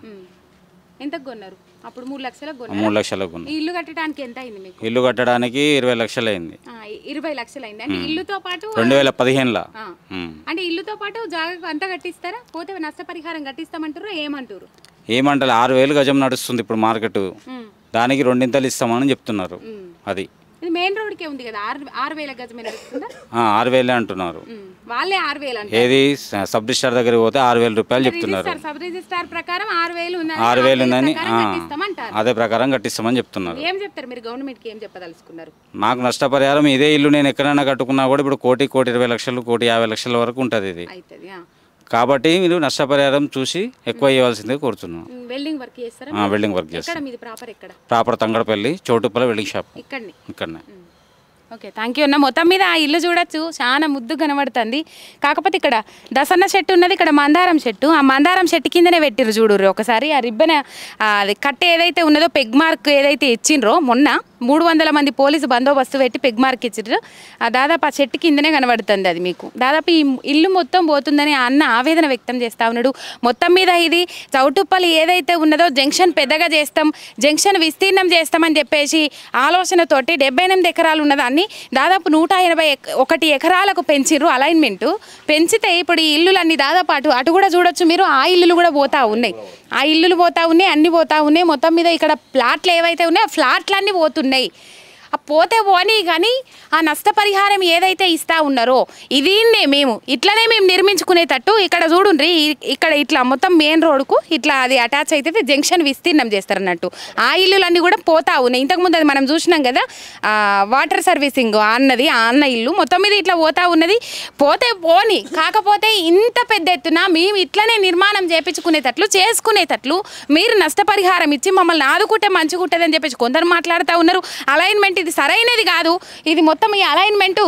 అప్పుడు 3 లక్షలకు 3 లక్షలకు కొన్నాం. ఇల్లు కట్టడానికి ఎంత అయింది మీకు? ఇల్లు కట్టడానికి 20 లక్షలు అయింది. 20 లక్షలు అయింది. అంటే ఇల్లుతో పాటు 2015లో అంటే ఇల్లుతో పాటు జాగా అంతా కట్టిస్తారా? పోతే నష్టపరిహారం కట్టిస్తామంటారు. ఏమంటారు 6,000 గజం నడుస్తుంది ఇప్పుడు మార్కెట్. దానికి 2 ఇస్తామని చెప్తున్నారు. అది మెయిన్ రోడ్కే ఉంది కదా. 6,000 గజమే నడుస్తుందా? 6,000 అంటున్నారు. వాళ్ళే 6,000 ఏది సబ్ రిజిస్టార్ దగ్గరికి పోతే 6,000 రూపాయలు చెప్తున్నారు. సబ్ రిజిస్టార్ ప్రకారం 6,000 ఉందని అదే ప్రకారం కట్టిస్తామని చెప్తున్నారు. ఏం చెప్తారు మీరు గవర్నమెంట్కి? ఏం చెప్పదలుచుకున్నారు? నాకు నష్టపరిహారం ఇదే ఇల్లు నేను ఎక్కడైనా కట్టుకున్నా కూడా ఇప్పుడు 1,20 లక్షలు 1,50 వరకు ఉంటుంది ఇది. కాబట్టి మీరు నష్టపరిహారం చూసి ఎక్కువ ఇవ్వాల్సిందే కోరుతున్నాను. వెల్డింగ్ వర్క్ చేస్తారా? వెల్డింగ్ వర్క్ చేస్తాను. ప్రాపర్ తంగడపల్లి చౌటుప్పల వెల్డింగ్ షాప్ ఇక్కడనే. ఓకే, థ్యాంక్ యూ అన్న. మొత్తం మీద ఆ ఇల్లు చూడొచ్చు, చాలా ముద్దు కనబడుతుంది. కాకపోతే ఇక్కడ దసన్న చెట్టు ఉన్నది, ఇక్కడ మందారం చెట్టు. ఆ మందారం చెట్టు కిందనే పెట్టిర్రు చూడుర్రు ఒకసారి. ఆ రిబ్బన్ అది కట్ట ఏదైతే ఉన్నదో పెగ్ మార్క్ ఏదైతే ఇచ్చిండ్రో మొన్న 300 మంది పోలీసు బందోబస్తు పెట్టి పెగ్ మార్క్ ఇచ్చిండ్రు. దాదాపు ఆ చెట్టు కిందనే కనబడుతుంది అది మీకు. దాదాపు ఈ ఇల్లు మొత్తం పోతుందని అన్న ఆవేదన వ్యక్తం చేస్తూ ఉన్నాడు. మొత్తం మీద ఇది చౌటుప్పల్లి ఏదైతే ఉన్నదో జంక్షన్ పెద్దగా చేస్తాం, జంక్షన్ విస్తీర్ణం చేస్తామని చెప్పేసి ఆలోచనతోటి 78 ఎకరాలు ఉన్నదాన్ని దాదాపు 181 ఎకరాలకు పెంచిర్రు. అలైన్మెంట్ పెంచితే ఇప్పుడు ఈ ఇల్లులన్నీ దాదాపు అటు కూడా చూడొచ్చు మీరు. ఆ ఇల్లులు కూడా పోతా ఉన్నాయి, ఆ ఇల్లులు పోతా ఉన్నాయి, అన్నీ పోతా ఉన్నాయి. మొత్తం మీద ఇక్కడ ఫ్లాట్లు ఏవైతే ఉన్నాయో ఆ ఫ్లాట్లన్నీ పోతున్నాయి. పోతే పోనీ కానీ ఆ నష్టపరిహారం ఏదైతే ఇస్తా ఉన్నారో ఇదినే మేము నిర్మించుకునేటట్టు ఇక్కడ చూడుండ్రి, ఇక్కడ ఇట్లా మొత్తం మెయిన్ రోడ్కు ఇట్లా అది అటాచ్ అయితే జంక్షన్ విస్తీర్ణం చేస్తారన్నట్టు. ఆ ఇల్లులన్నీ కూడా పోతా ఉన్నాయి. ఇంతకుముందు అది మనం చూసినాం కదా, వాటర్ సర్వీసింగ్ అన్న ఇల్లు మొత్తం మీద ఇట్లా పోతా ఉన్నది. పోతే పోని, కాకపోతే ఇంత పెద్ద ఎత్తున మేము ఇట్లనే నిర్మాణం చేసుకునేటట్లు మీరు నష్టపరిహారం ఇచ్చి మమ్మల్ని ఆదుకుంటే మంచిగా ఉంటుంది అని చెప్పేసి కొందరు మాట్లాడుతూ ఉన్నారు. అలైన్మెంట్ ఇది సరైనది కాదు, ఇది మొత్తం ఈ అలైన్మెంటు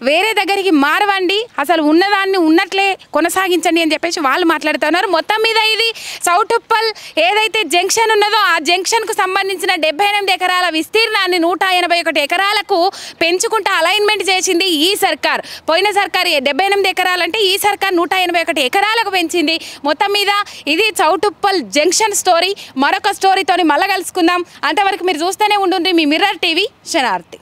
వేరే దగ్గరికి మారవండి, అసలు ఉన్నదాన్ని ఉన్నట్లే కొనసాగించండి అని చెప్పేసి వాళ్ళు మాట్లాడుతూ ఉన్నారు. మొత్తం మీద ఇది చౌటుప్పల్ ఏదైతే జంక్షన్ ఉన్నదో ఆ జంక్షన్కు సంబంధించిన 78 ఎకరాల విస్తీర్ణాన్ని 181 ఎకరాలకు పెంచుకుంటూ అలైన్మెంట్ చేసింది ఈ సర్కార్. పోయిన సర్కార్ 78 ఎకరాలంటే ఈ సర్కార్ 181 ఎకరాలకు పెంచింది. మొత్తం మీద ఇది చౌటుప్పల్ జంక్షన్ స్టోరీ. మరొక స్టోరీతో మళ్ళీ కలుసుకుందాం. అంతవరకు మీరు చూస్తూనే ఉండండి మీ మిర్రర్ టీవీ శనార్థి.